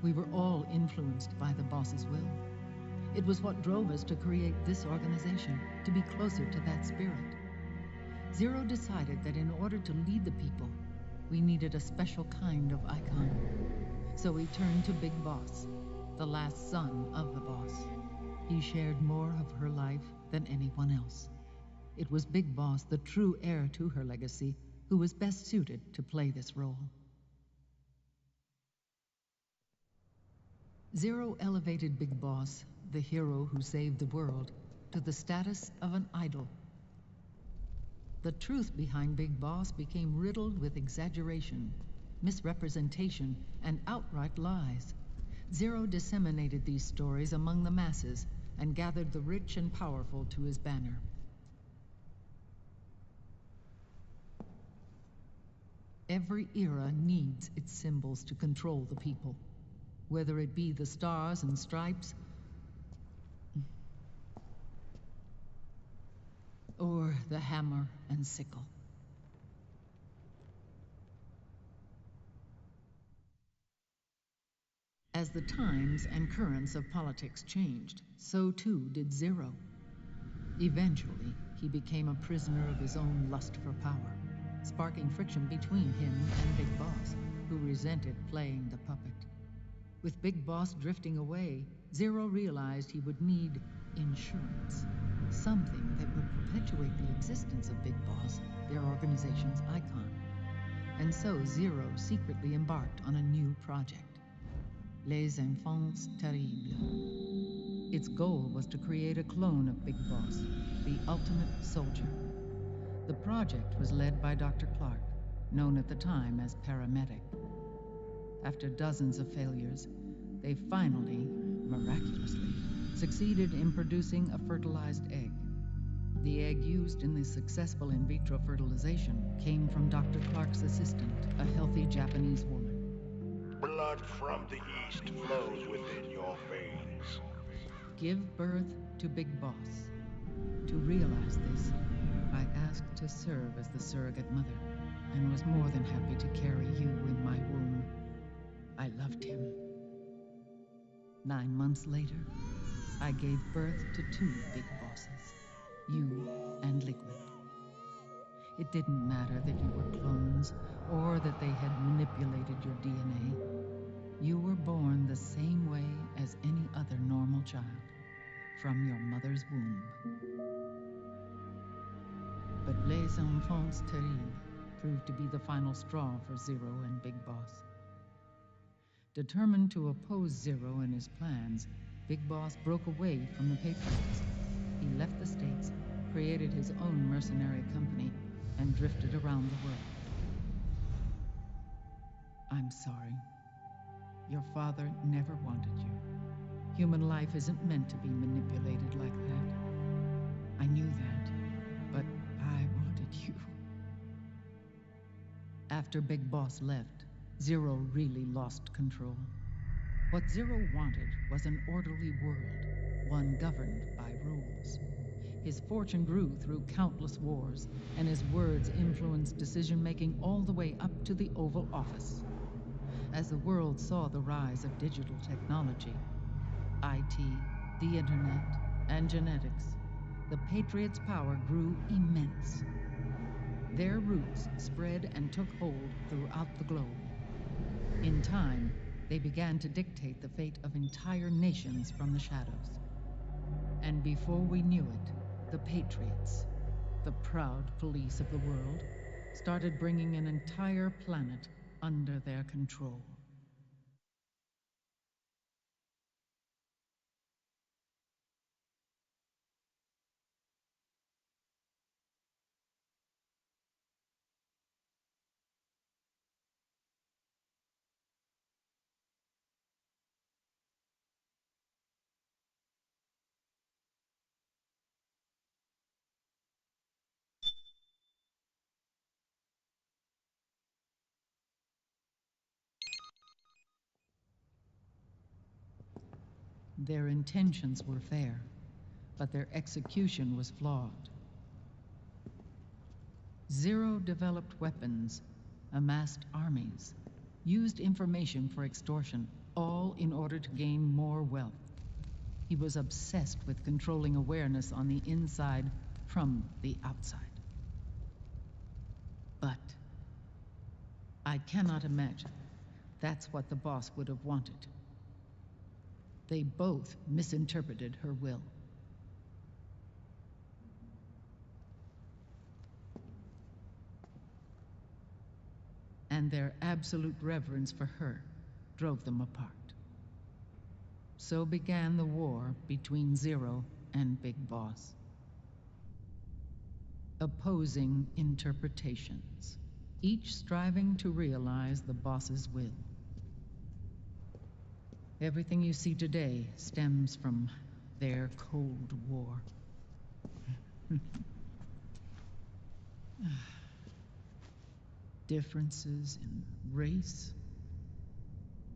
We were all influenced by the boss's will. It was what drove us to create this organization, to be closer to that spirit. Zero decided that in order to lead the people, we needed a special kind of icon. So we turned to Big Boss, the last son of the boss. He shared more of her life than anyone else. It was Big Boss, the true heir to her legacy, who was best suited to play this role. Zero elevated Big Boss, the hero who saved the world, to the status of an idol. The truth behind Big Boss became riddled with exaggeration, misrepresentation, and outright lies. Zero disseminated these stories among the masses and gathered the rich and powerful to his banner. Every era needs its symbols to control the people, whether it be the stars and stripes or the hammer and sickle. As the times and currents of politics changed, so too did Zero. Eventually, he became a prisoner of his own lust for power, sparking friction between him and Big Boss, who resented playing the puppet. With Big Boss drifting away, Zero realized he would need insurance, something that would perpetuate the existence of Big Boss, their organization's icon. And so Zero secretly embarked on a new project. Les Enfants Terribles. Its goal was to create a clone of Big Boss, the ultimate soldier. The project was led by Dr. Clark, known at the time as Paramedic. After dozens of failures, they finally, miraculously, succeeded in producing a fertilized egg. The egg used in the successful in vitro fertilization came from Dr. Clark's assistant, a healthy Japanese woman. Blood from the east flows within your veins. Give birth to Big Boss. To realize this, I asked to serve as the surrogate mother and was more than happy to carry you in my womb. I loved him. 9 months later, I gave birth to 2 Big Bosses, you and Liquid. It didn't matter that you were clones or that they had manipulated your DNA. You were born the same way as any other normal child, from your mother's womb. But les enfants terribles proved to be the final straw for Zero and Big Boss. Determined to oppose Zero and his plans, Big Boss broke away from the Patriots. He left the States, created his own mercenary company, and drifted around the world. I'm sorry. Your father never wanted you. Human life isn't meant to be manipulated like that. I knew that, but I wanted you. After Big Boss left, Zero really lost control. What Zero wanted was an orderly world, one governed by rules. His fortune grew through countless wars, and his words influenced decision-making all the way up to the Oval Office. As the world saw the rise of digital technology, IT, the internet, and genetics, the Patriots' power grew immense. Their roots spread and took hold throughout the globe. In time, they began to dictate the fate of entire nations from the shadows. And before we knew it, the Patriots, the proud police of the world, started bringing an entire planet under their control. Their intentions were fair, but their execution was flawed. Zero developed weapons, amassed armies, used information for extortion, all in order to gain more wealth. He was obsessed with controlling awareness on the inside from the outside. But I cannot imagine that's what the boss would have wanted. They both misinterpreted her will. And their absolute reverence for her drove them apart. So began the war between Zero and Big Boss. Opposing interpretations, each striving to realize the boss's will. Everything you see today stems from their Cold War. Differences in race,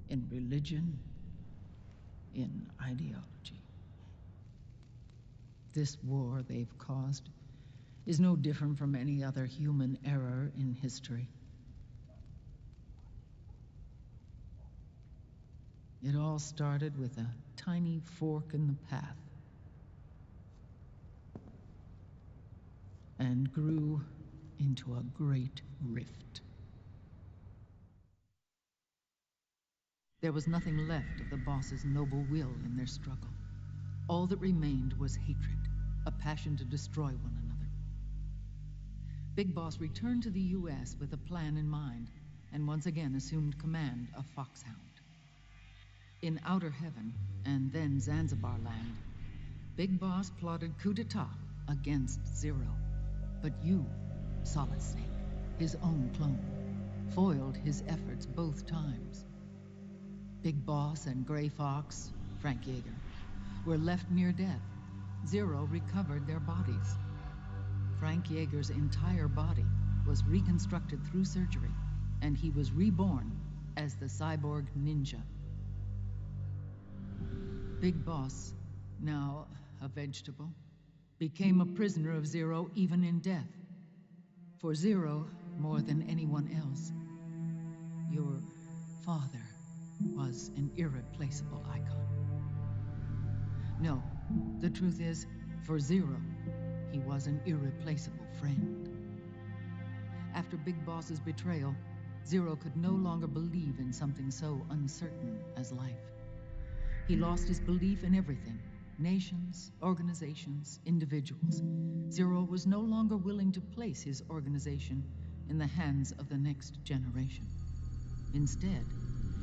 in religion, in ideology. This war they've caused is no different from any other human error in history. It all started with a tiny fork in the path and grew into a great rift. There was nothing left of the boss's noble will in their struggle. All that remained was hatred, a passion to destroy one another. Big Boss returned to the U.S. with a plan in mind, and once again assumed command of Foxhound. In Outer Heaven, and then Zanzibar Land, Big Boss plotted coup d'etat against Zero. But you, Solid Snake, his own clone, foiled his efforts both times. Big Boss and Gray Fox, Frank Yeager, were left near death. Zero recovered their bodies. Frank Yeager's entire body was reconstructed through surgery, and he was reborn as the cyborg ninja. Big Boss, now a vegetable, became a prisoner of Zero even in death. For Zero, more than anyone else, your father was an irreplaceable icon. No, the truth is, for Zero, he was an irreplaceable friend. After Big Boss's betrayal, Zero could no longer believe in something so uncertain as life. He lost his belief in everything. Nations, organizations, individuals. Zero was no longer willing to place his organization in the hands of the next generation. Instead,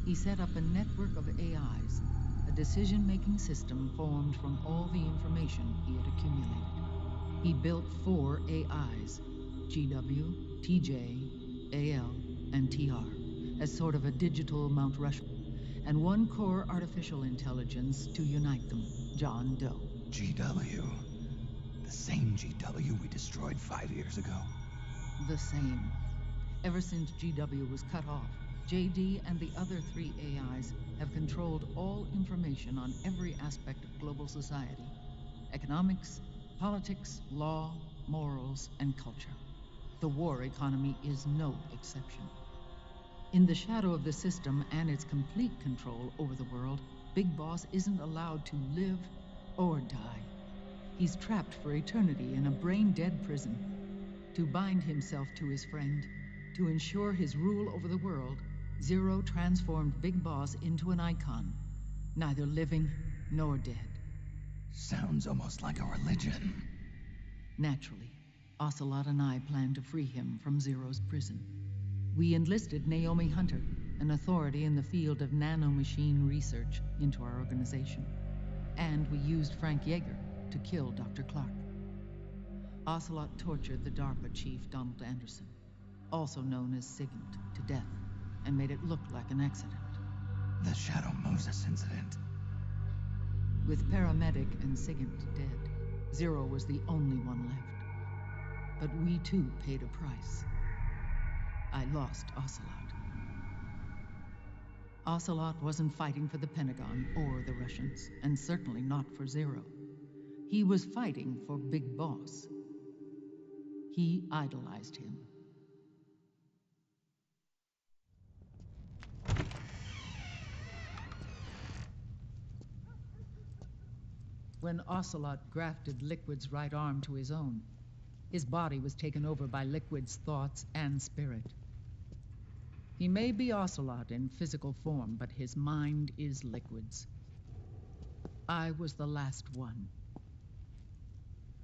he set up a network of AIs, a decision-making system formed from all the information he had accumulated. He built 4 AIs, GW, TJ, AL, and TR, as sort of a digital Mount Rushmore, and 1 core artificial intelligence to unite them, John Doe. GW. The same GW we destroyed 5 years ago. The same. Ever since GW was cut off, JD and the other 3 AIs have controlled all information on every aspect of global society. Economics, politics, law, morals, and culture. The war economy is no exception. In the shadow of the system and its complete control over the world, Big Boss isn't allowed to live or die. He's trapped for eternity in a brain-dead prison. To bind himself to his friend, to ensure his rule over the world, Zero transformed Big Boss into an icon, neither living nor dead. Sounds almost like a religion. Naturally, Ocelot and I plan to free him from Zero's prison. We enlisted Naomi Hunter, an authority in the field of nanomachine research, into our organization. And we used Frank Yeager to kill Dr. Clark. Ocelot tortured the DARPA chief, Donald Anderson, also known as SIGINT, to death, and made it look like an accident. The Shadow Moses incident. With Paramedic and SIGINT dead, Zero was the only one left. But we too paid a price. I lost Ocelot. Ocelot wasn't fighting for the Pentagon or the Russians, and certainly not for Zero. He was fighting for Big Boss. He idolized him. When Ocelot grafted Liquid's right arm to his own, his body was taken over by Liquid's thoughts and spirit. He may be Ocelot in physical form, but his mind is Liquid's. I was the last one.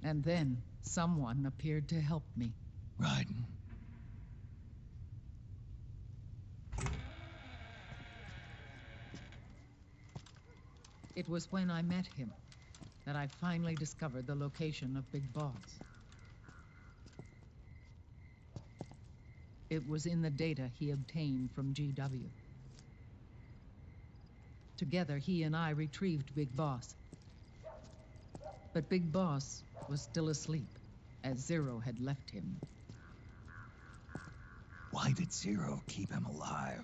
And then someone appeared to help me. Raiden. It was when I met him that I finally discovered the location of Big Boss. It was in the data he obtained from GW. Together, he and I retrieved Big Boss. But Big Boss was still asleep, as Zero had left him. Why did Zero keep him alive?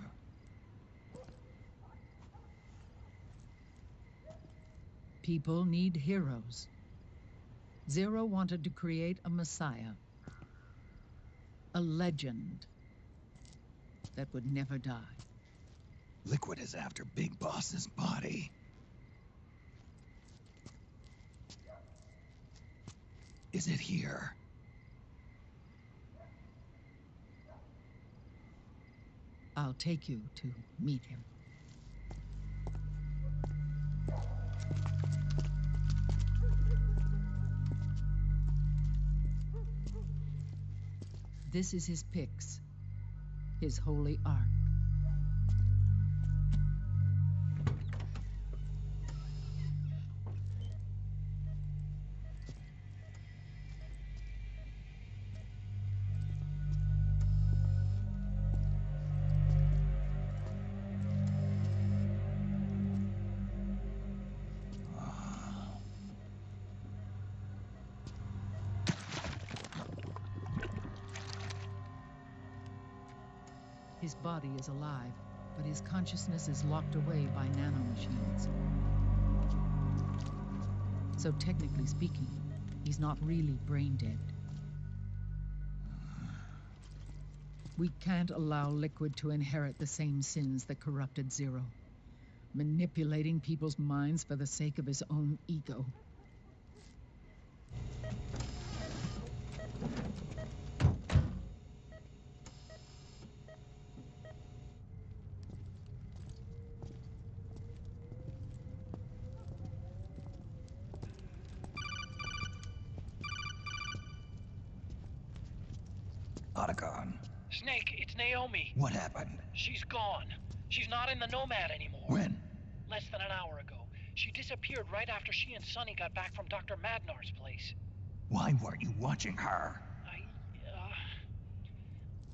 People need heroes. Zero wanted to create a messiah. A legend that would never die. Liquid is after Big Boss's body. Is it here? I'll take you to meet him. This is his pyx, his holy ark. His body is alive, but his consciousness is locked away by nanomachines. So technically speaking, he's not really brain dead. We can't allow Liquid to inherit the same sins that corrupted Zero. Manipulating people's minds for the sake of his own ego. Otacon. Snake, it's Naomi. What happened? She's gone. She's not in the Nomad anymore. When? Less than an hour ago. She disappeared right after she and Sonny got back from Dr. Madnar's place. Why weren't you watching her?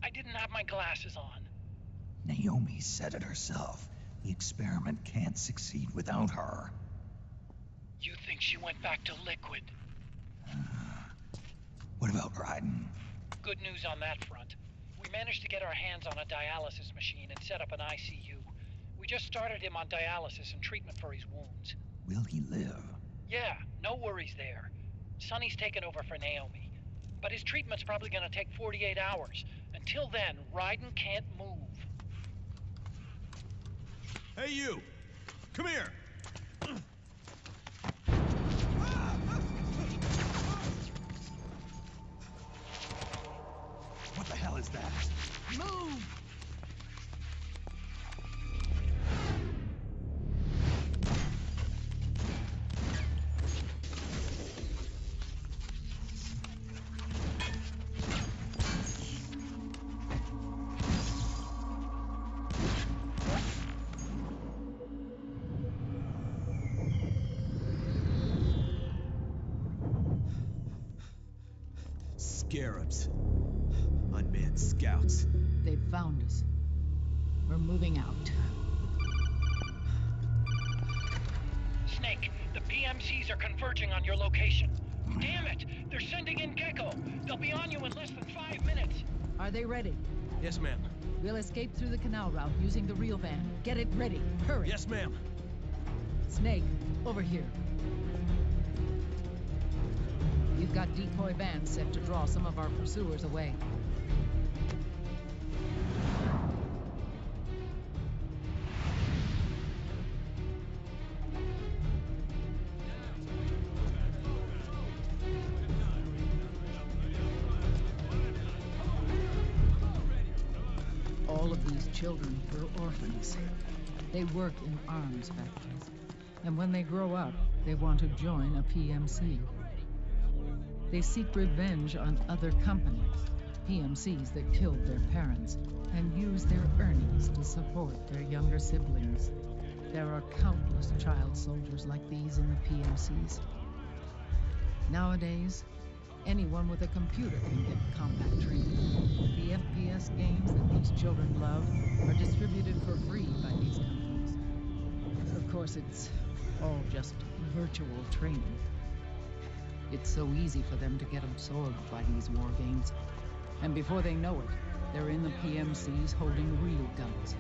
I didn't have my glasses on. Naomi said it herself. The experiment can't succeed without her. You think she went back to Liquid? What about Raiden? Good news on that front. We managed to get our hands on a dialysis machine and set up an ICU. We just started him on dialysis and treatment for his wounds. Will he live? Yeah, no worries there. Sonny's taken over for Naomi. But his treatment's probably gonna take 48 hours. Until then, Raiden can't move. Hey, you! Come here! What the hell is that? Move! Scarabs. Unmanned scouts. They've found us. We're moving out. Snake, the PMCs are converging on your location. Damn it! They're sending in Gecko! They'll be on you in less than 5 minutes! Are they ready? Yes, ma'am. We'll escape through the canal route using the real van. Get it ready. Hurry. Yes, ma'am. Snake, over here. You've got decoy vans set to draw some of our pursuers away. All of these children were orphans. They work in arms factories. And when they grow up, they want to join a PMC. They seek revenge on other companies, PMCs that killed their parents, and use their earnings to support their younger siblings. There are countless child soldiers like these in the PMCs. Nowadays, anyone with a computer can get combat training. The FPS games that these children love are distributed for free by these companies. Of course, it's all just virtual training. It's so easy for them to get absorbed by these war games. And before they know it, they're in the PMCs holding real guns.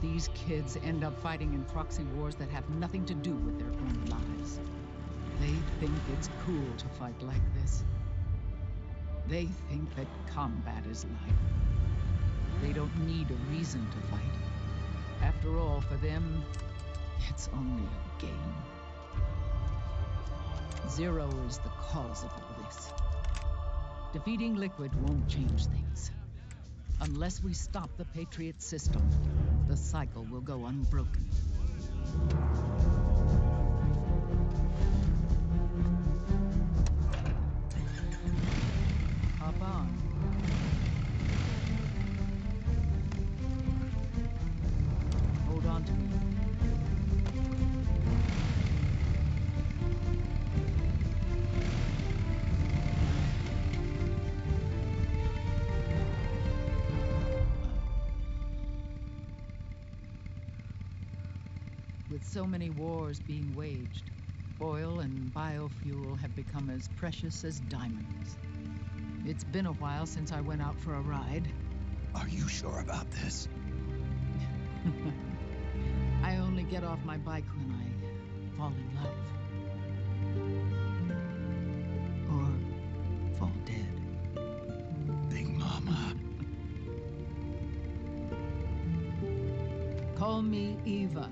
These kids end up fighting in proxy wars that have nothing to do with their own lives. They think it's cool to fight like this. They think that combat is life. They don't need a reason to fight. After all, for them, it's only a game. Zero is the cause of all this. Defeating Liquid won't change things. Unless we stop the Patriot system, the cycle will go unbroken. Hop on. Hold on to me. With so many wars being waged, oil and biofuel have become as precious as diamonds. It's been a while since I went out for a ride. Are you sure about this? I only get off my bike when I fall in love. Or fall dead. Big Mama. Call me Eva.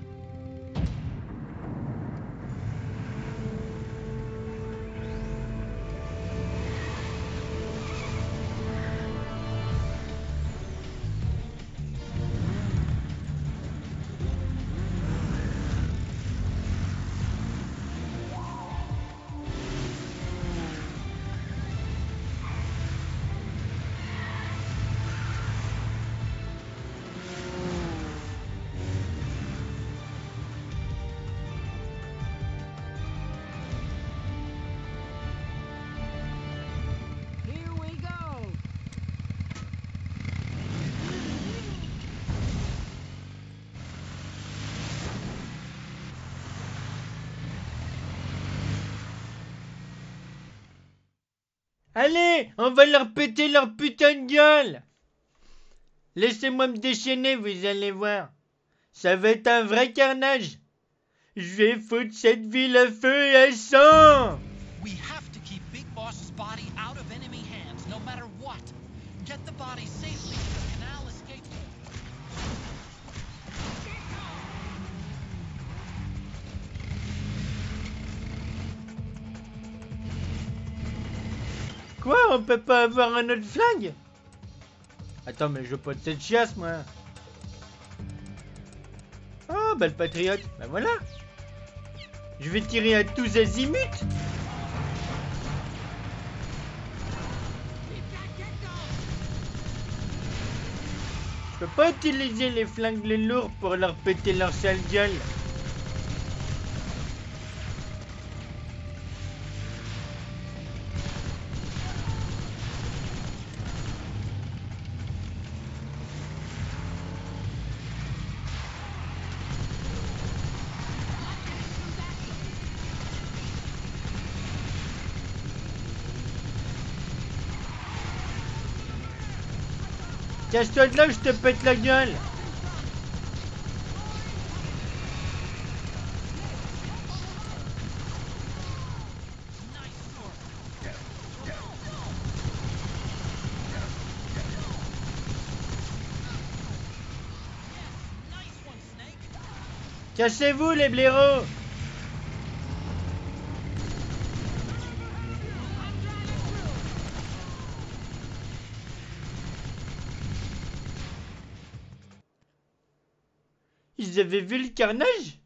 Allez, on va leur péter leur putain de gueule. Laissez-moi me déchaîner, vous allez voir. Ça va être un vrai carnage. Je vais foutre cette ville à feu et à sang. We have to keep Big Boss's body out of enemy hands, no matter what. Get the body safely to the canal escape. Quoi, on peut pas avoir un autre flingue? Attends, mais je veux pas de cette chiasse, moi. Oh, bah le patriote, bah voilà. Je vais tirer à tous azimuts. Je peux pas utiliser les flingues les lourds pour leur péter leur sale gueule. Casse-toi de là, je te pète la gueule. Cassez-vous les blaireaux. Ils avaient vu le carnage?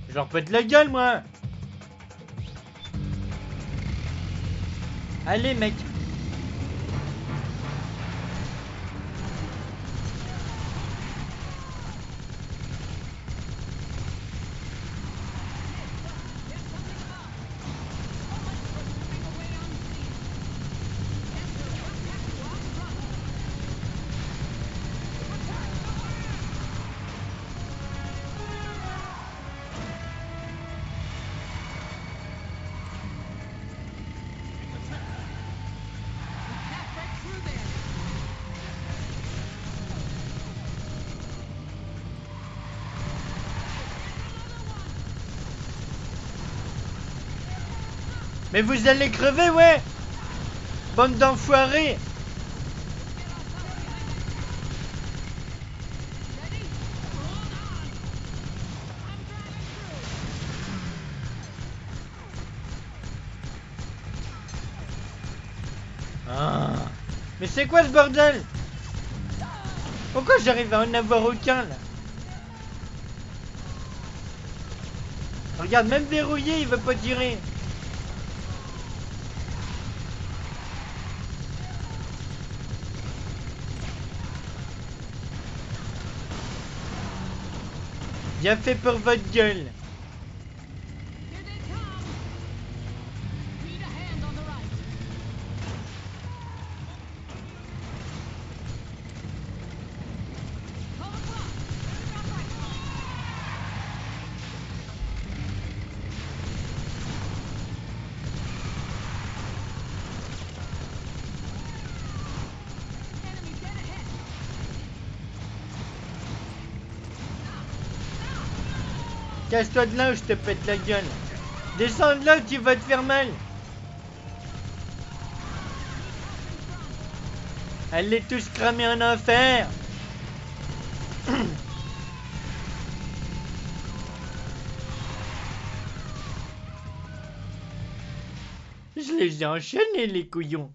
Je leur pète la gueule, moi. Allez, mec. Mais vous allez crever, ouais. Bande d'enfoirés. Ah. Mais c'est quoi ce bordel? Pourquoi j'arrive à en avoir aucun, là? Regarde, même verrouillé, il veut pas tirer. Bien fait pour votre gueule. Casse-toi de là ou je te pète la gueule. Descends de là, tu vas te faire mal. Allez tous cramer en enfer. Je les ai enchaînés, les couillons.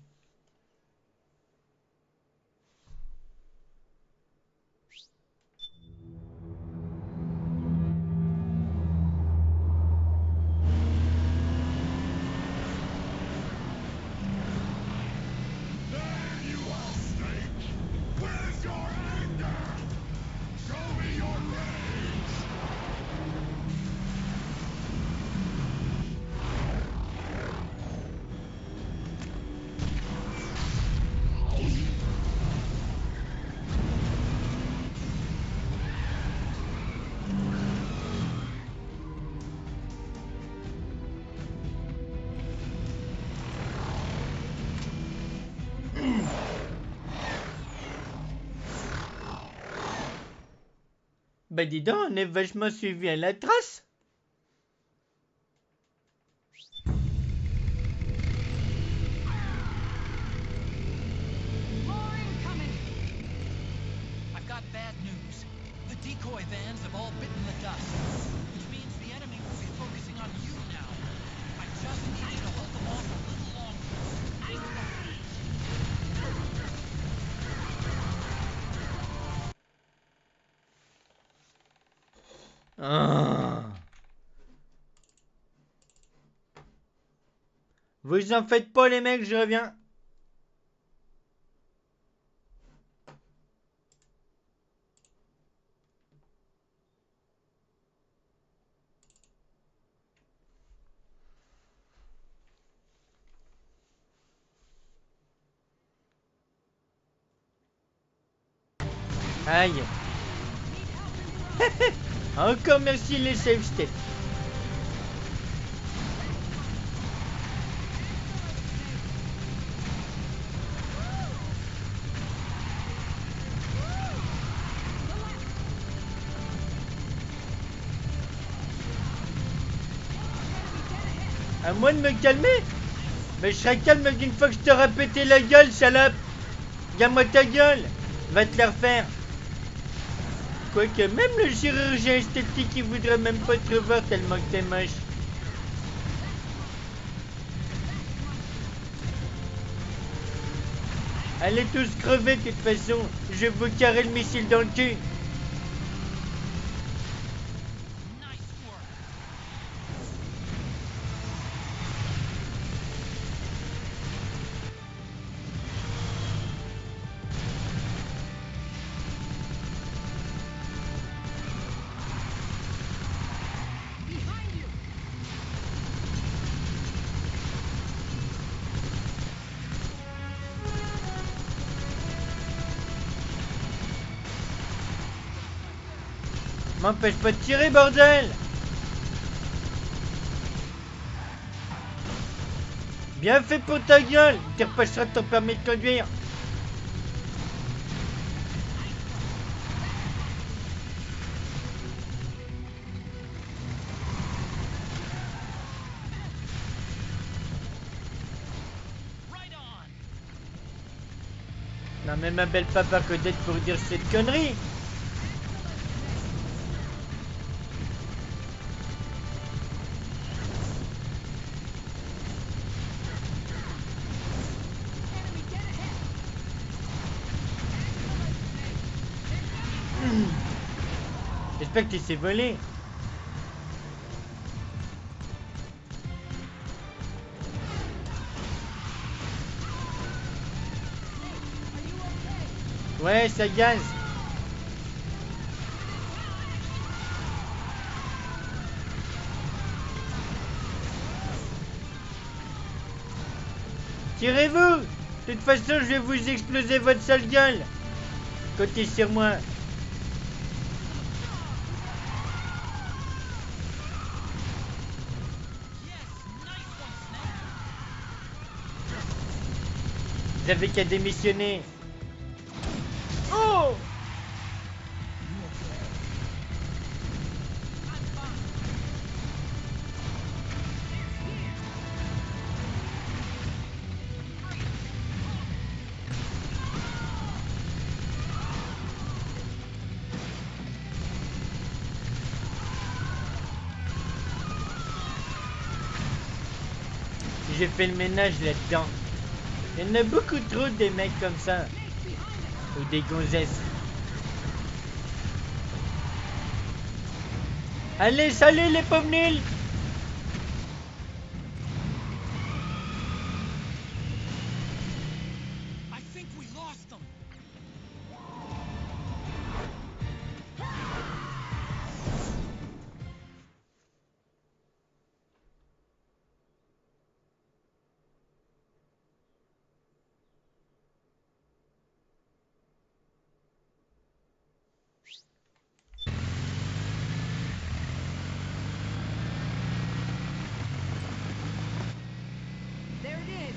Bah dis donc, on est vachement suivi à la trace. I've got bad news. The decoy vans have all bitten the dust, which means the enemy will be focusing on you now. I just need you to hold them off a little longer. Ah. Vous en faites pas les mecs, je reviens. Aïe. Encore merci les save steps. À moi de me calmer? Mais je serai calme d'une fois que je t'aurai pété la gueule, salope. Garde-moi ta gueule. Va te la refaire. Quoique même le chirurgien esthétique il voudrait même pas te revoir tellement que t'es moche. Allez tous crever de toute façon. Je vais vous carrer le missile dans le cul. M'empêche pas de tirer, bordel! Bien fait pour ta gueule! Tu repasseras ton permis de conduire! Non mais ma belle papa Codette pour dire cette connerie! J'espère que tu sais voler. Ouais, ça gaze. Tirez-vous! De toute façon, je vais vous exploser votre sale gueule. Comptez sur moi. Vous avez qu'à démissionner. Oh! J'ai fait le ménage là-dedans. Il y en a beaucoup trop des mecs comme ça. Ou des gonzesses. Allez, salut les pauvres nuls! I think we lost them. There it is.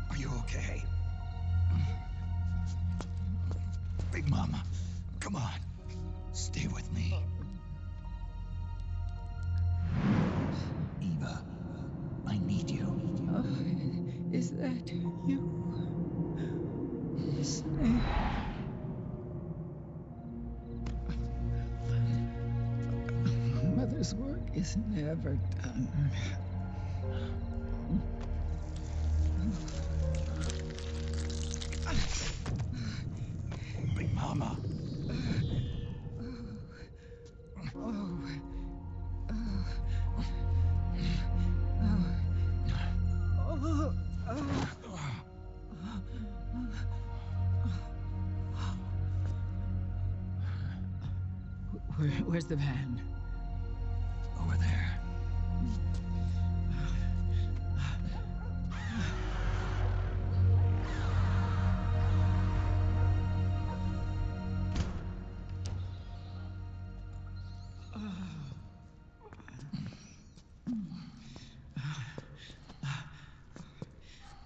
Are you okay? Big Mama, come on. Stay with me. Eva, I need you. Is that you? Snake. Mother's work is never done. Big Mama. Where's the van? Over there.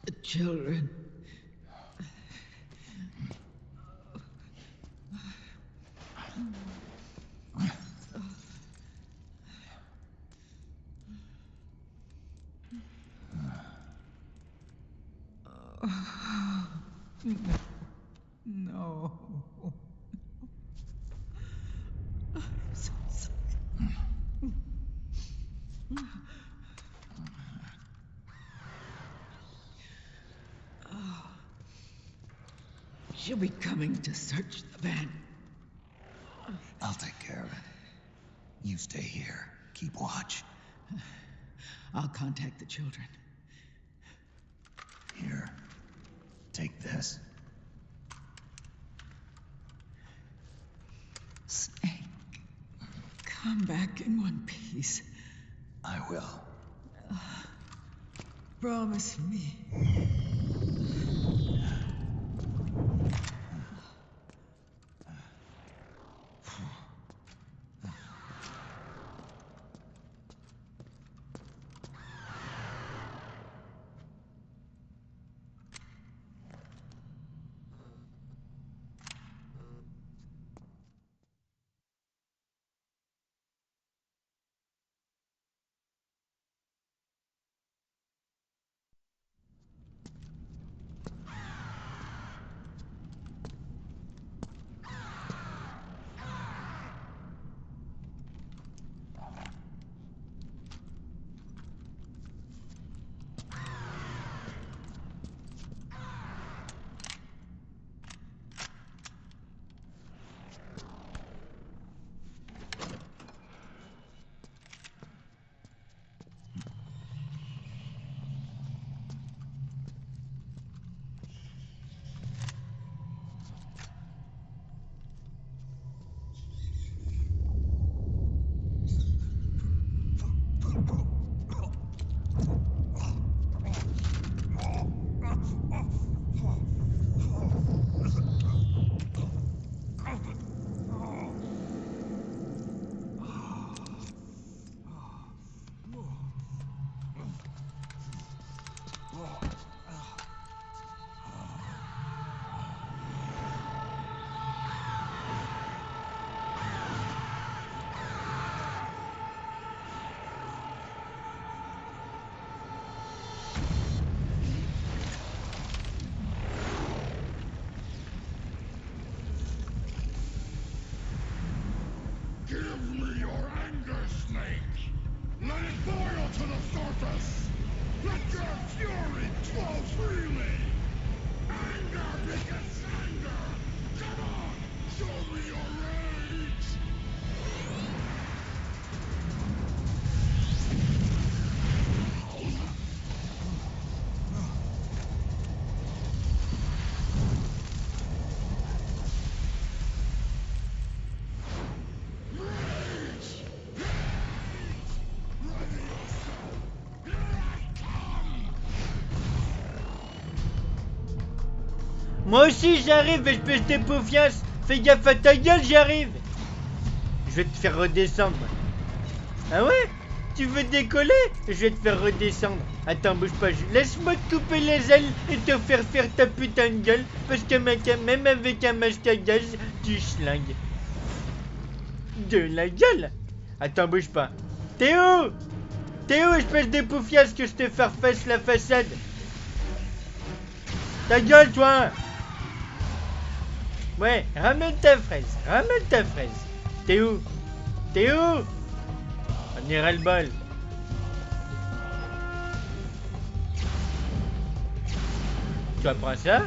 The children. No. I'm so sorry. She'll be coming to search the van. I'll take care of it. You stay here. Keep watch. I'll contact the children. Here. Take this. Snake, come back in one piece. I will. Promise me. surface. Let your fury flow freely. Anger begets anger. Come on, show me your rage. Moi aussi j'arrive, espèce de paufiasse. Fais gaffe à ta gueule, j'arrive. Je vais te faire redescendre. Ah ouais? Tu veux décoller? Je vais te faire redescendre. Attends, bouge pas. Laisse-moi te couper les ailes et te faire ta putain de gueule. Parce que mec, même avec un masque à gaz, tu schlingues. De la gueule? Attends, bouge pas. T'es où? T'es où, espèce de paufiasse, que je te farfasse la façade? Ta gueule, toi! Ouais, ramène ta fraise, ramène ta fraise. T'es où? T'es où? On ira le bol. Tu apprends ça?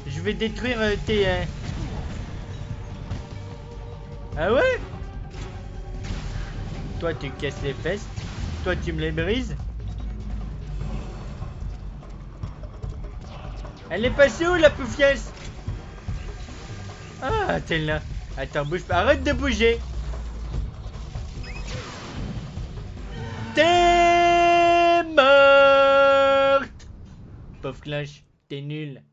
Je vais détruire tes... Ah ouais? Toi tu casses les fesses. Toi tu me les brises. Elle est passée où la poufiasse? Ah, t'es là. Attends, bouge pas. Arrête de bouger. T'es morte. Pauvre Clash, t'es nul.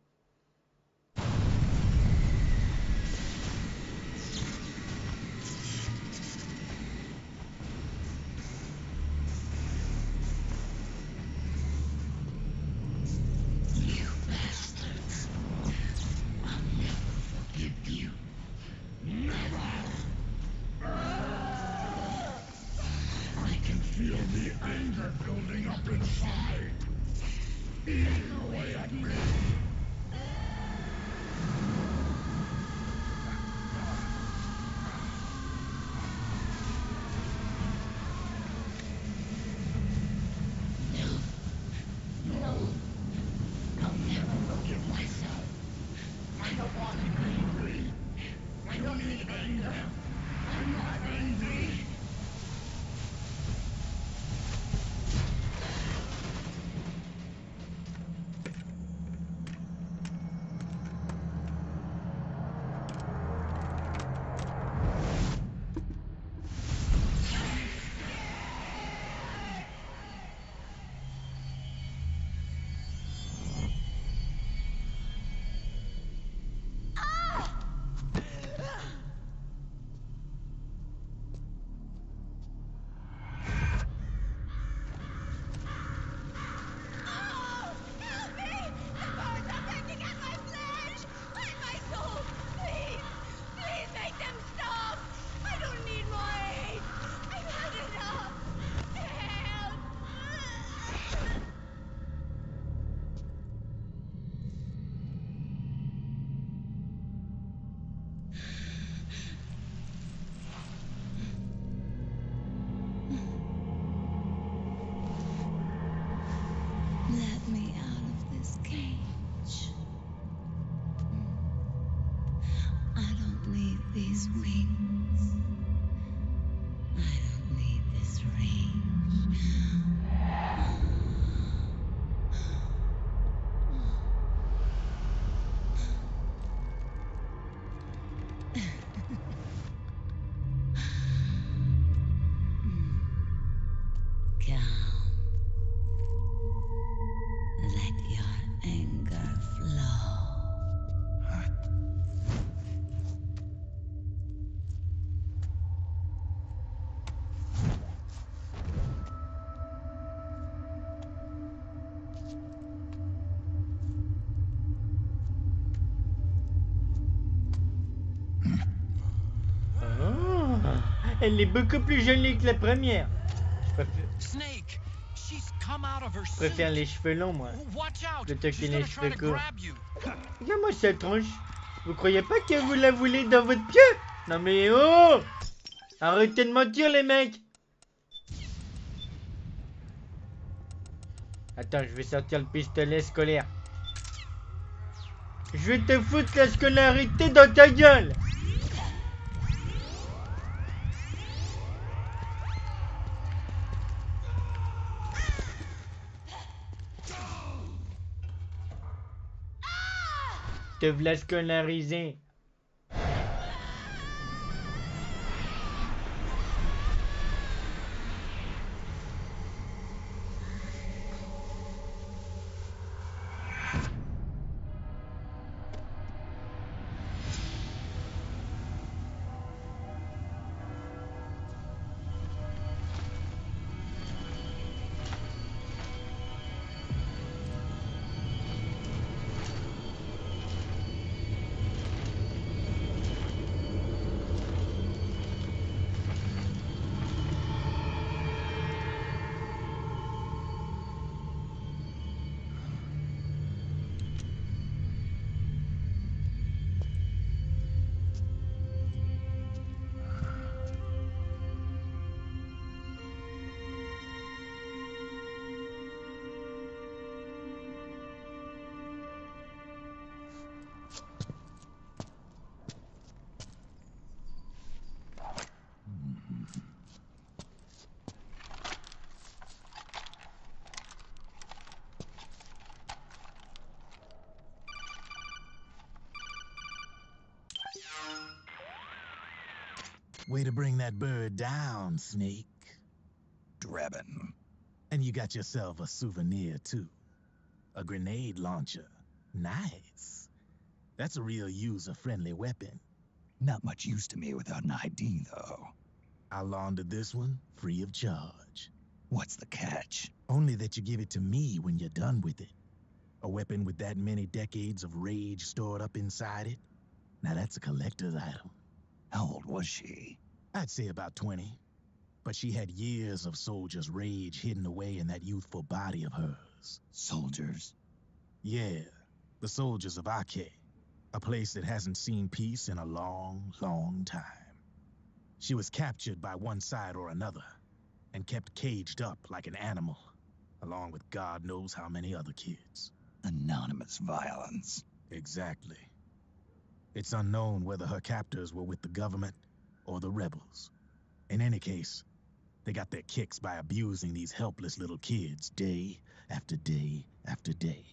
Elle est beaucoup plus jolie que la première. Je préfère les cheveux longs, moi, plutôt que les cheveux courts. Regarde-moi cette tronche. Vous croyez pas que vous la voulez dans votre pied? Non mais oh! Arrêtez de mentir, les mecs. Attends, je vais sortir le pistolet scolaire. Je vais te foutre la scolarité dans ta gueule. Te v'là scolarisé. Way to bring that bird down, Snake. Drebin. And you got yourself a souvenir, too. A grenade launcher. Nice. That's a real user-friendly weapon. Not much use to me without an ID, though. I'll launder this one free of charge. What's the catch? Only that you give it to me when you're done with it. A weapon with that many decades of rage stored up inside it? Now that's a collector's item. How old was she? I'd say about 20. But she had years of soldiers' rage hidden away in that youthful body of hers. Soldiers? Yeah, the soldiers of Acte. A place that hasn't seen peace in a long, long time. She was captured by one side or another, and kept caged up like an animal, along with God knows how many other kids. Anonymous violence. Exactly. It's unknown whether her captors were with the government or the rebels. In any case, they got their kicks by abusing these helpless little kids day after day after day.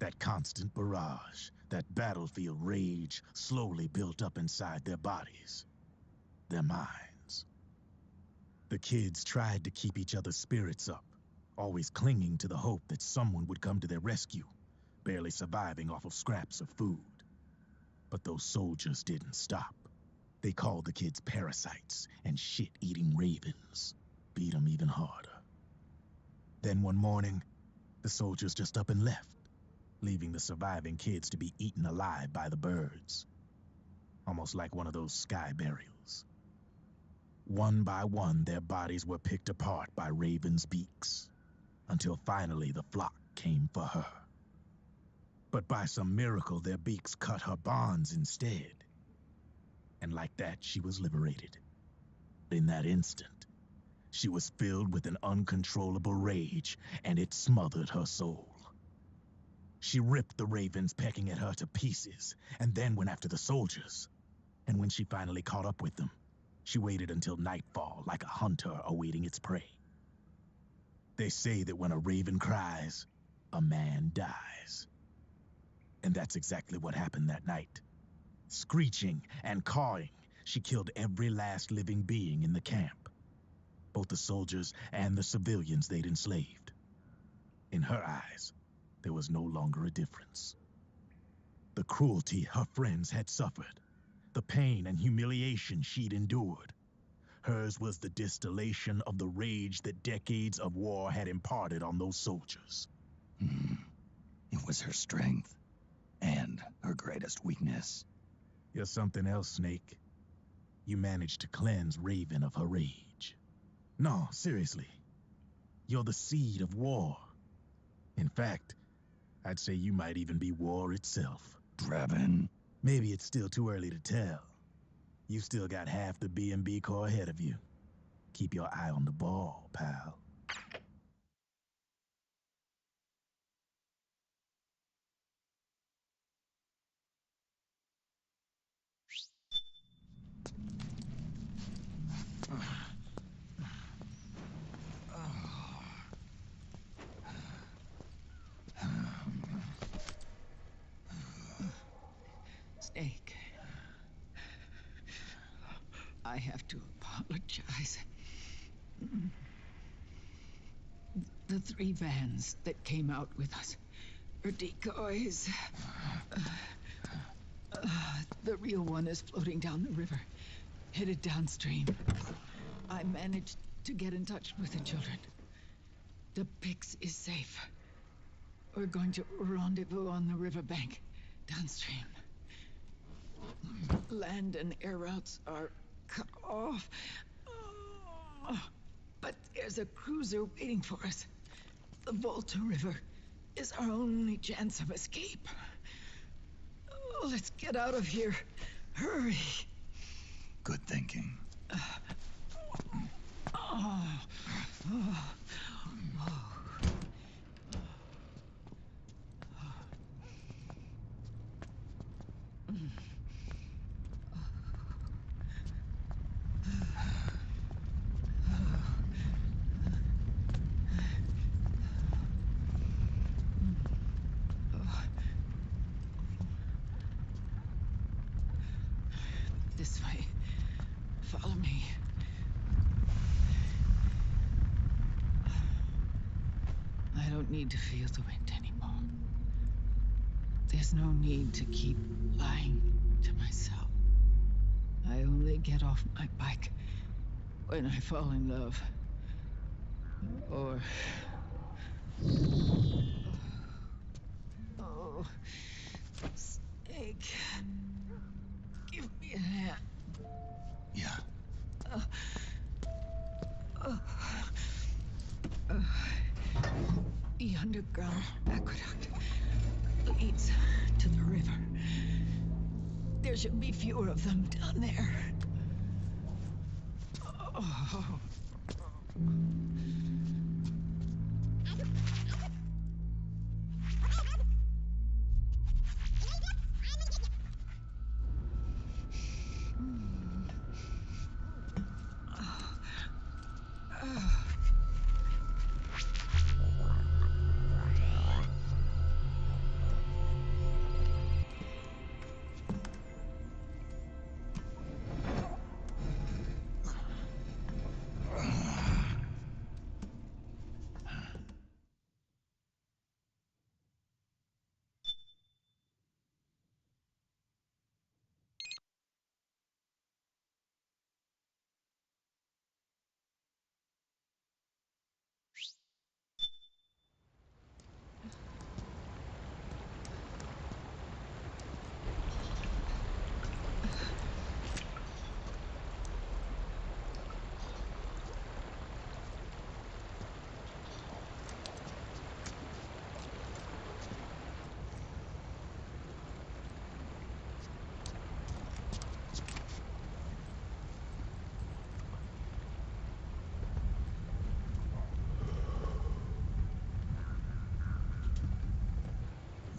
That constant barrage, that battlefield rage slowly built up inside their bodies, their minds. The kids tried to keep each other's spirits up, always clinging to the hope that someone would come to their rescue, barely surviving off of scraps of food. But those soldiers didn't stop. They called the kids parasites and shit-eating ravens, beat them even harder. Then one morning, the soldiers just up and left, leaving the surviving kids to be eaten alive by the birds. Almost like one of those sky burials. One by one, their bodies were picked apart by ravens' beaks, until finally the flock came for her. But by some miracle, their beaks cut her bonds instead. And like that, she was liberated. In that instant, she was filled with an uncontrollable rage, and it smothered her soul. She ripped the ravens pecking at her to pieces, and then went after the soldiers. And when she finally caught up with them, she waited until nightfall like a hunter awaiting its prey. They say that when a raven cries, a man dies. And that's exactly what happened that night. Screeching and cawing, she killed every last living being in the camp. Both the soldiers and the civilians they'd enslaved. In her eyes, there was no longer a difference. The cruelty her friends had suffered, the pain and humiliation she'd endured. Hers was the distillation of the rage that decades of war had imparted on those soldiers. It was her strength, and her greatest weakness. You're something else, Snake. You managed to cleanse Raven of her rage. No, seriously. You're the seed of war. In fact, I'd say you might even be war itself. Drebin? Maybe it's still too early to tell. You've still got half the B&B Corps ahead of you. Keep your eye on the ball, pal. have to apologize. The 3 vans that came out with us are decoys. The real one is floating down the river, headed downstream. I managed to get in touch with the children. The Pix is safe. We're going to rendezvous on the riverbank, downstream. Land and air routes are cut off. But there's a cruiser waiting for us. The Volta River is our only chance of escape. Let's get out of here. Hurry. Good thinking. This way. Follow me. I don't need to feel the wind anymore. There's no need to keep lying to myself. I only get off my bike when I fall in love. Or... Oh, Snake. Give me a hand. Yeah. The underground aqueduct leads to the river. There should be fewer of them down there. Oh.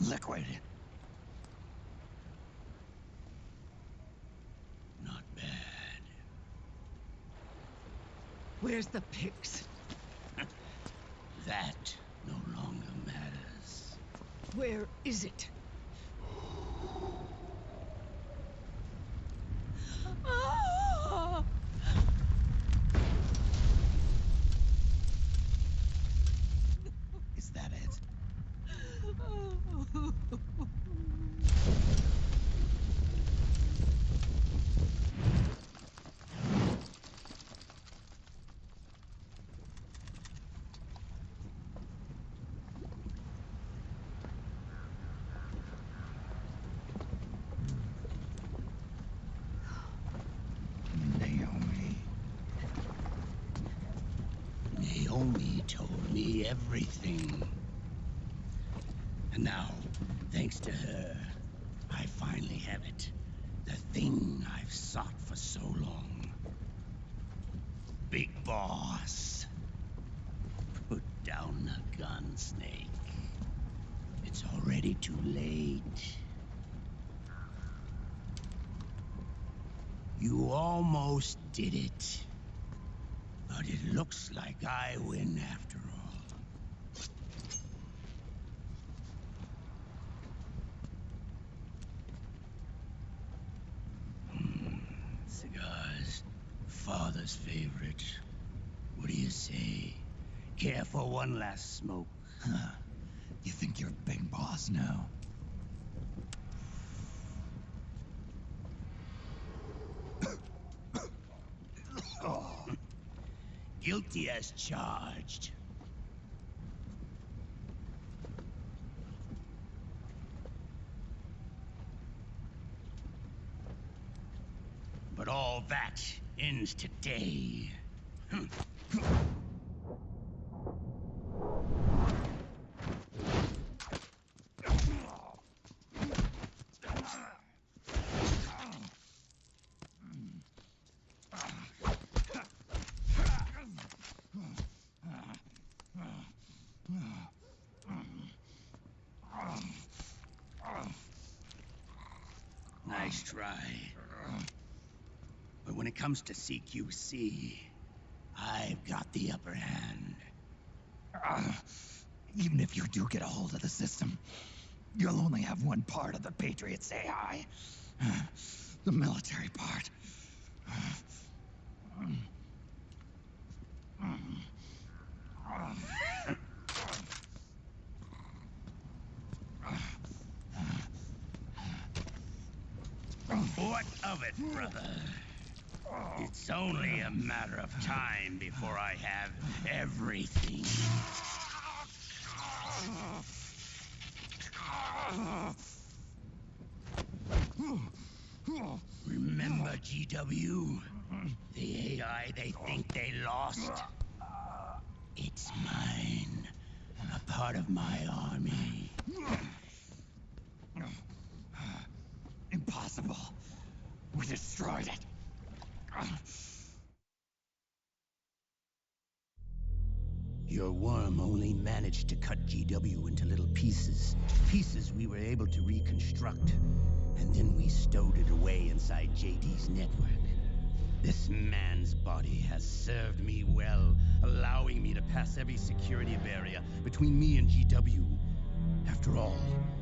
Liquid. Not bad. Where's the Pix? That no longer matters. Where is it? Is that it? Naomi told me everything. And now, thanks to her, I finally have it. The thing I've sought for so long. Big boss. Put down the gun, Snake. It's already too late. You almost did it. But it looks like I win after all. Cigars Care for one last smoke? Huh. You think you're big boss now? Guilty as charged. But all that ends today. Nice try. But when it comes to CQC, I've got the upper hand. Even if you do get a hold of the system, you'll only have one part of the Patriots AI. The military part. What of it, brother? It's only a matter of time before I have everything. Remember, GW? The AI they think they lost? It's mine. A part of my army. Impossible. We destroyed it. Your worm only managed to cut GW into little pieces. Pieces we were able to reconstruct. And then we stowed it away inside JD's network. This man's body has served me well, allowing me to pass every security barrier between me and GW. After all,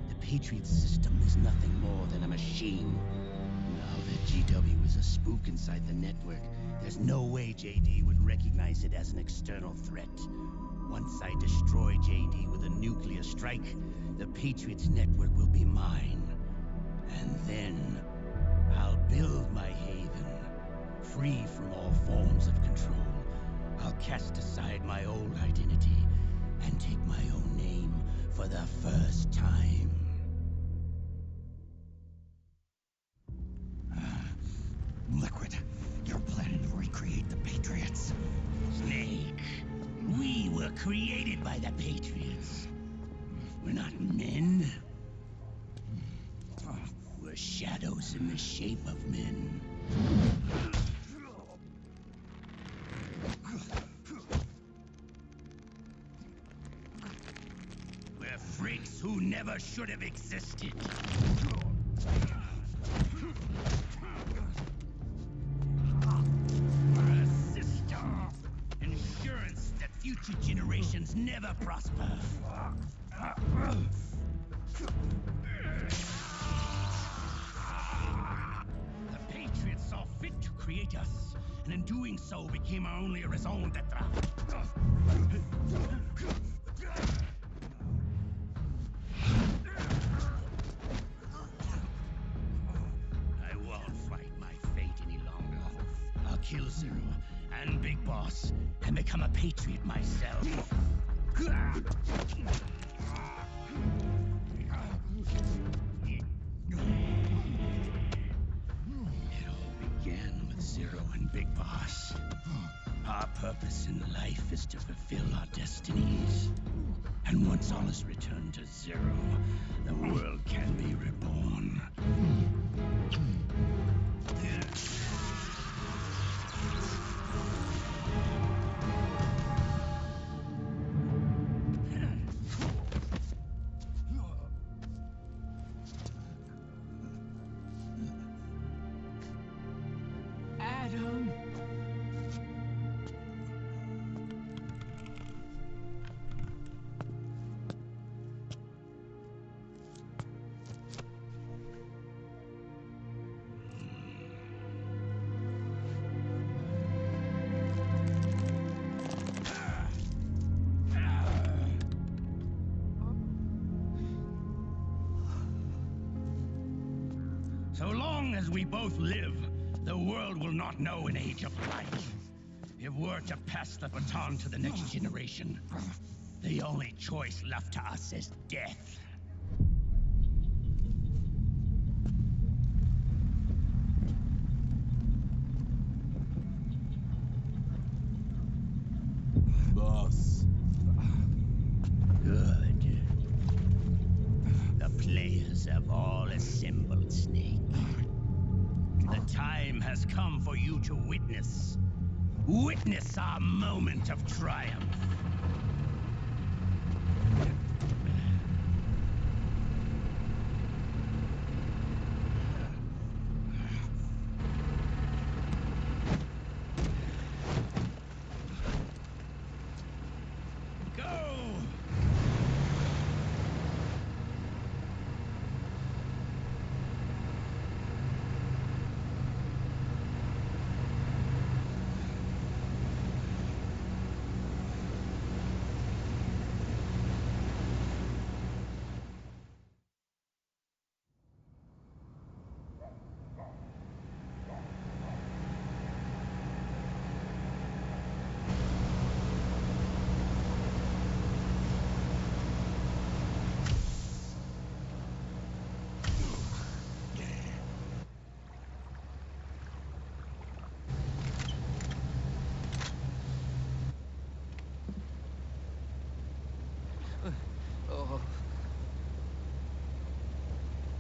the Patriot system is nothing more than a machine. Now that GW is a spook inside the network, there's no way JD would recognize it as an external threat. Once I destroy JD with a nuclear strike, the Patriots network will be mine. And then I'll build my haven, free from all forms of control. I'll cast aside my old identity and take my own name for the first time. Liquid, you're planning to recreate the Patriots. Snake, we were created by the Patriots. We're not men. We're shadows in the shape of men. We're freaks who never should have existed. We're a system. Insurance that future generations never prosper. The Patriots saw fit to create us, and in doing so became our only raison d'etre. I won't fight my fate any longer. I'll kill Zero and Big Boss and become a Patriot myself. It all began with Zero and Big Boss. Our purpose in life is to fulfill our destinies. And once all is returned to Zero, the world can be reborn. Adam. we both live, the world will not know an age of light. If we're to pass the baton to the next generation, the only choice left to us is death. Boss. Good. The players have all assembled, Snake. The time has come for you to witness our moment of triumph.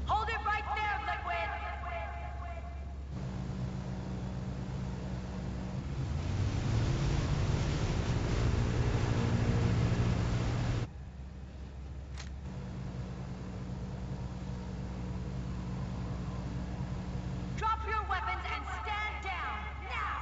Hold it right there, Liquid! Drop your weapons and stand down, now!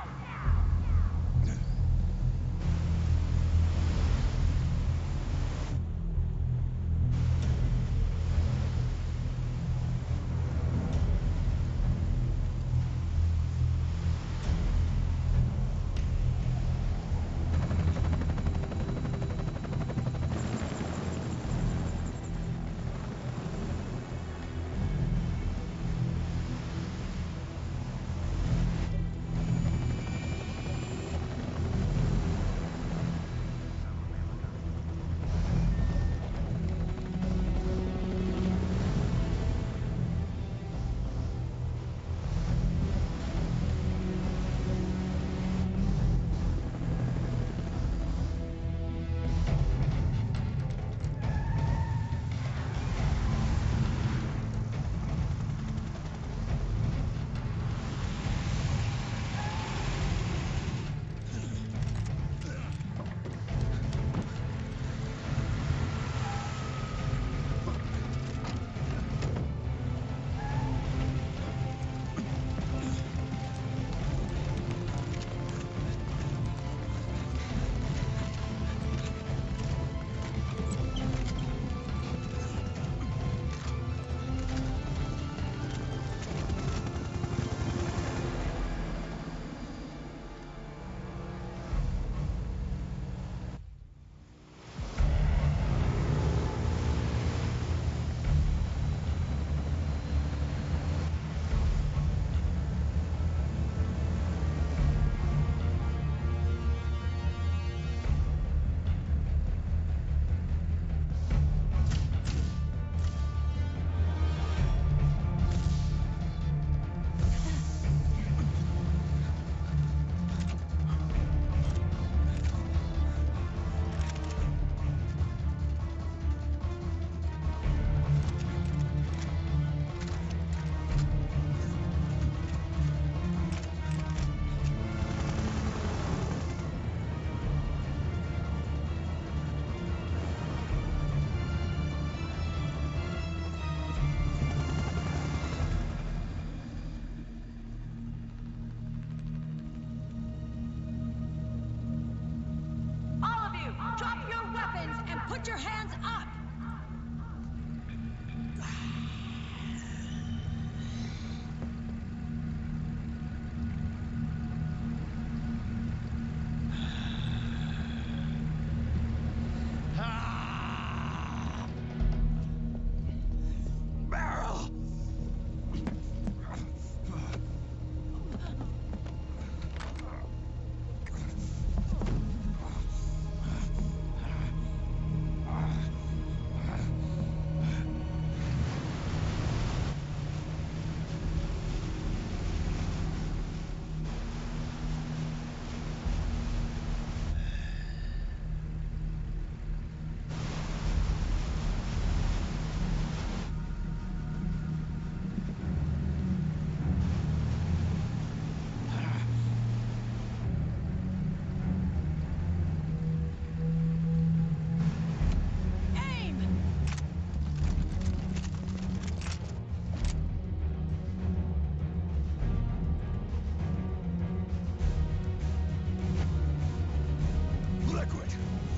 Put your hands up!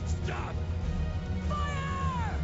Stop! Fire!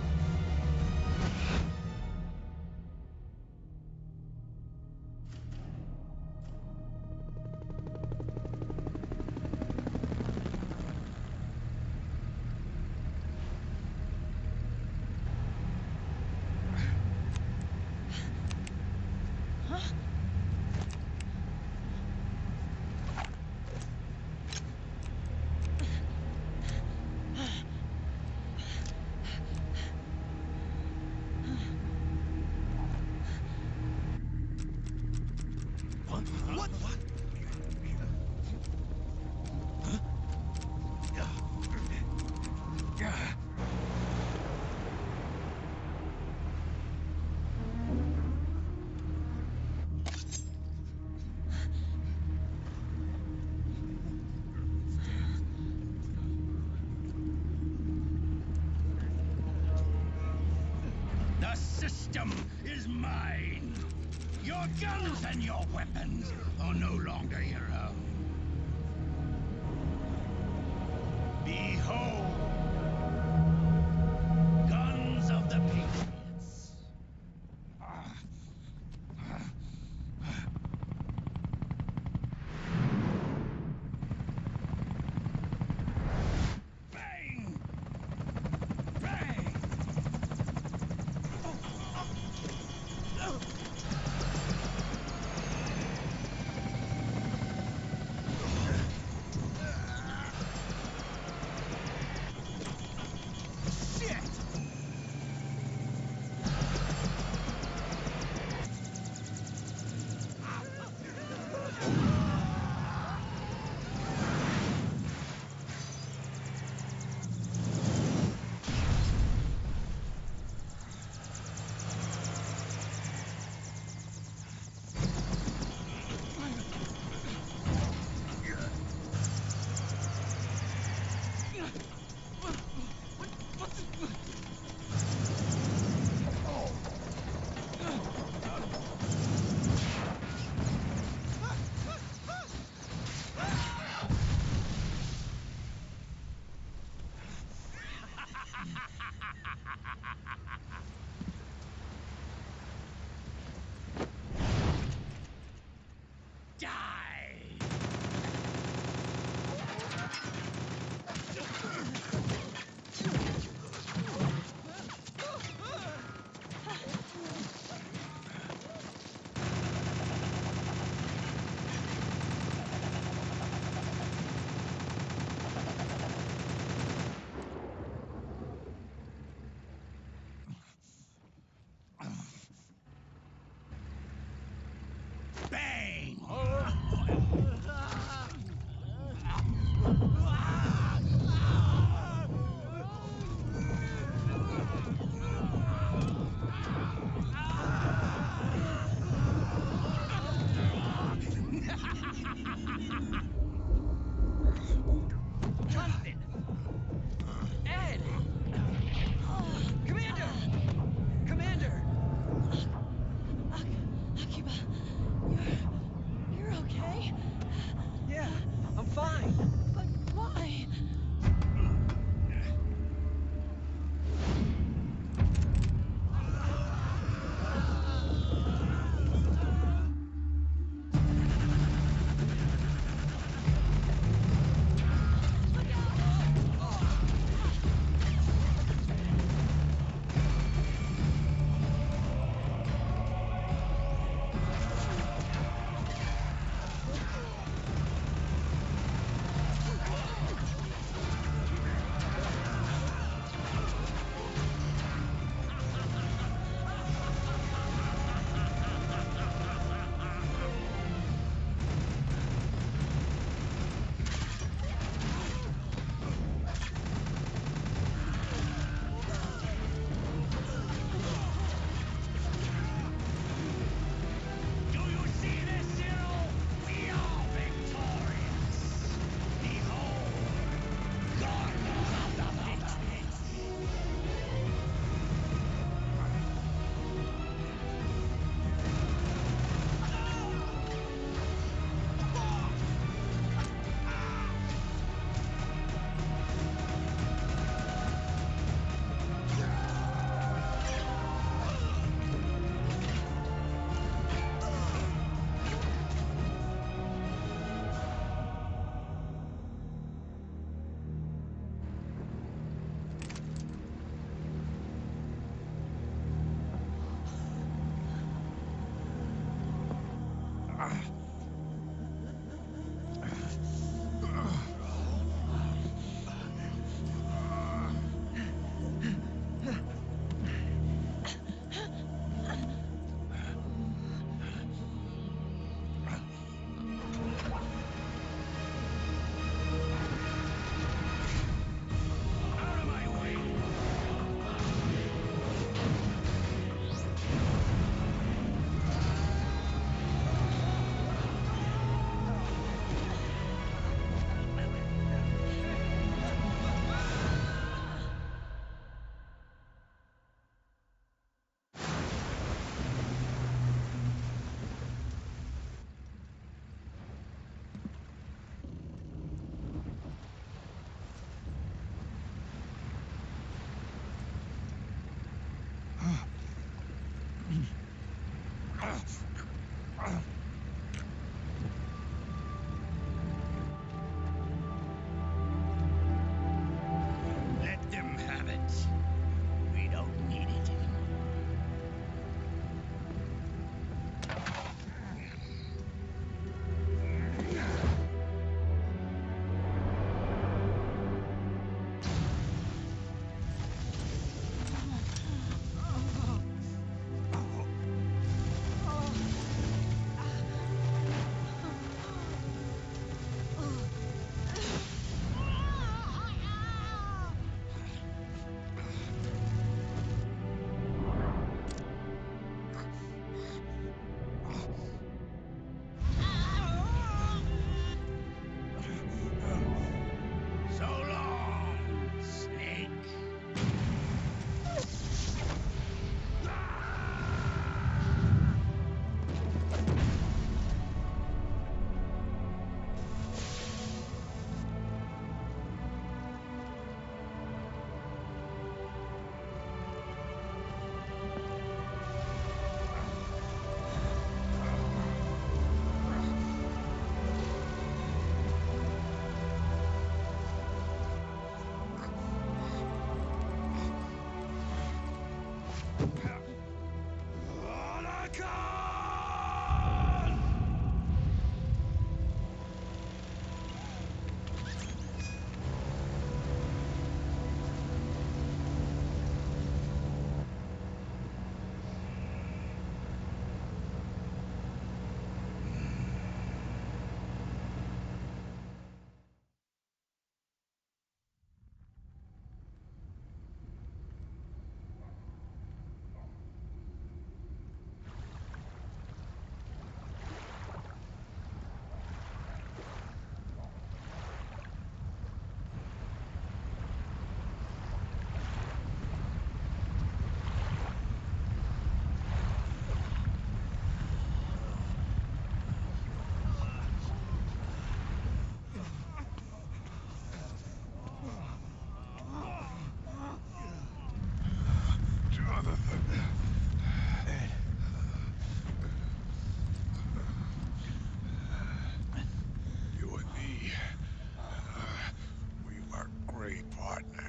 The system is mine. Your guns and your weapons are no longer your own. Behold, Guns of the Patriots. Bang! Bang!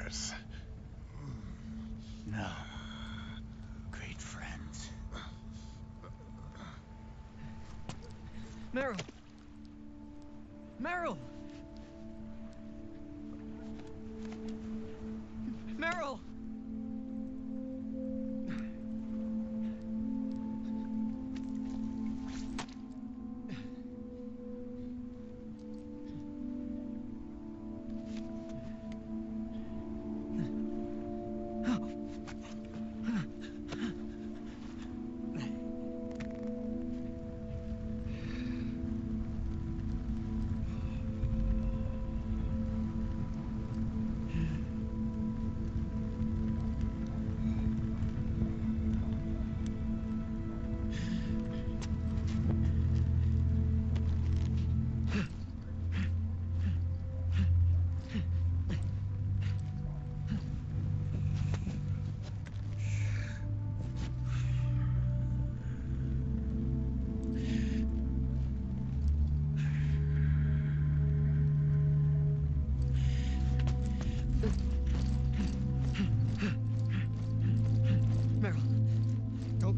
Nightmares. No. Great friends. Meryl! Meryl! Meryl!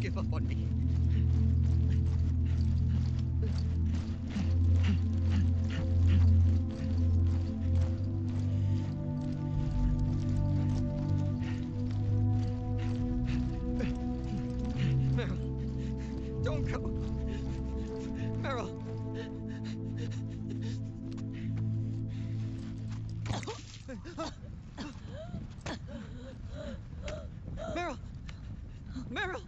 Give up on me. Meryl, don't go. Meryl. Meryl. Meryl.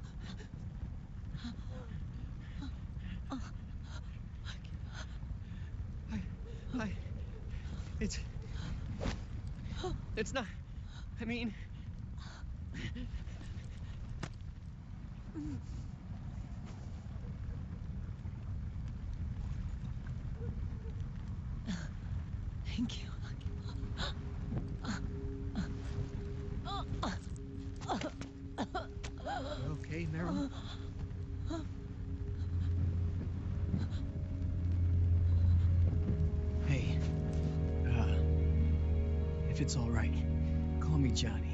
It's not. I mean. Thank you. Okay, Meryl? Hey, if it's all right, call me Johnny.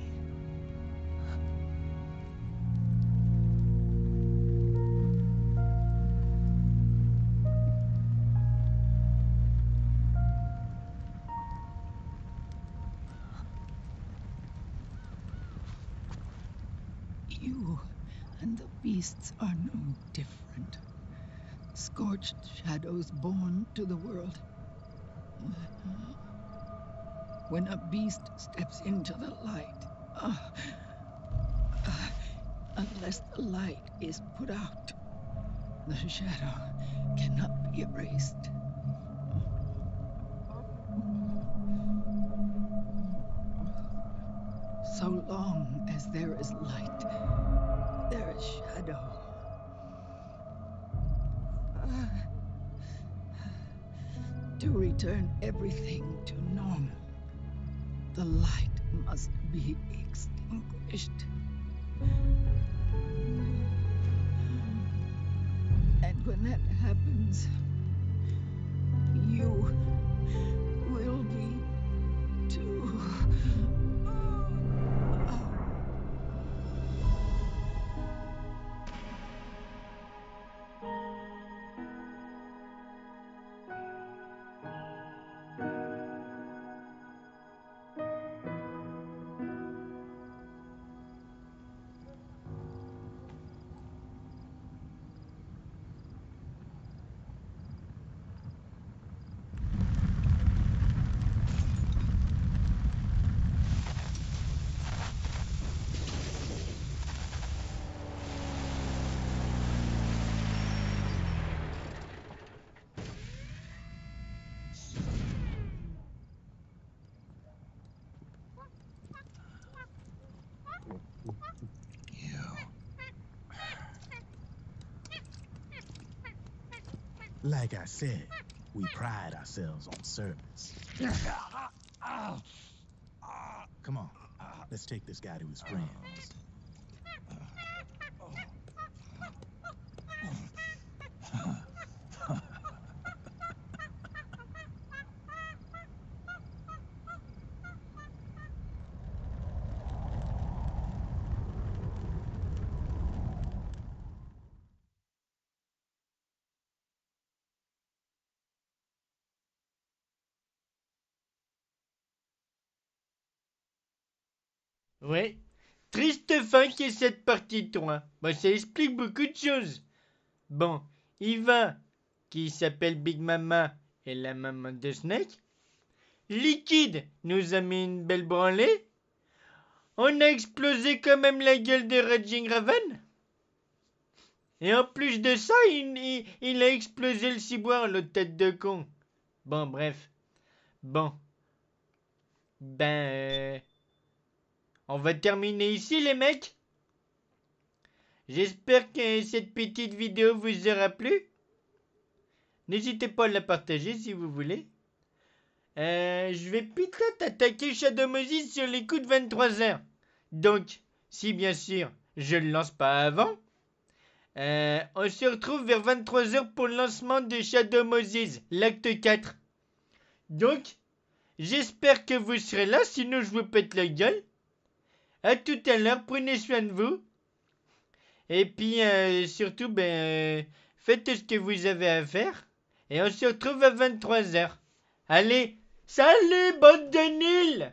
You and the beasts are no different. Scorched shadows born to the world. When a beast steps into the light, unless the light is put out, the shadow cannot be erased. So long as there is light, there is shadow. To return everything to normal, the light must be extinguished. And when that happens, you will be too. Like I said, we pride ourselves on service. Come on, let's take this guy to his friends. Ouais. Triste fin qui est cette partie 3. Bon, ça explique beaucoup de choses. Bon, Eva, qui s'appelle Big Mama, est la maman de Snake. Liquide nous a mis une belle branlée. On a explosé quand même la gueule de Raging Raven. Et en plus de ça, il a explosé le ciboire, l'autre tête de con. Bon, bref. Bon. On va terminer ici, les mecs. J'espère que cette petite vidéo vous aura plu. N'hésitez pas à la partager si vous voulez. Je vais peut-être attaquer Shadow Moses sur les coups de 23h. Donc, si bien sûr, je le lance pas avant, on se retrouve vers 23h pour le lancement de Shadow Moses, l'acte 4. Donc, j'espère que vous serez là, sinon je vous pète la gueule. À tout à l'heure, prenez soin de vous. Et puis, surtout, faites ce que vous avez à faire. Et on se retrouve à 23h. Allez, salut, bande de nuls!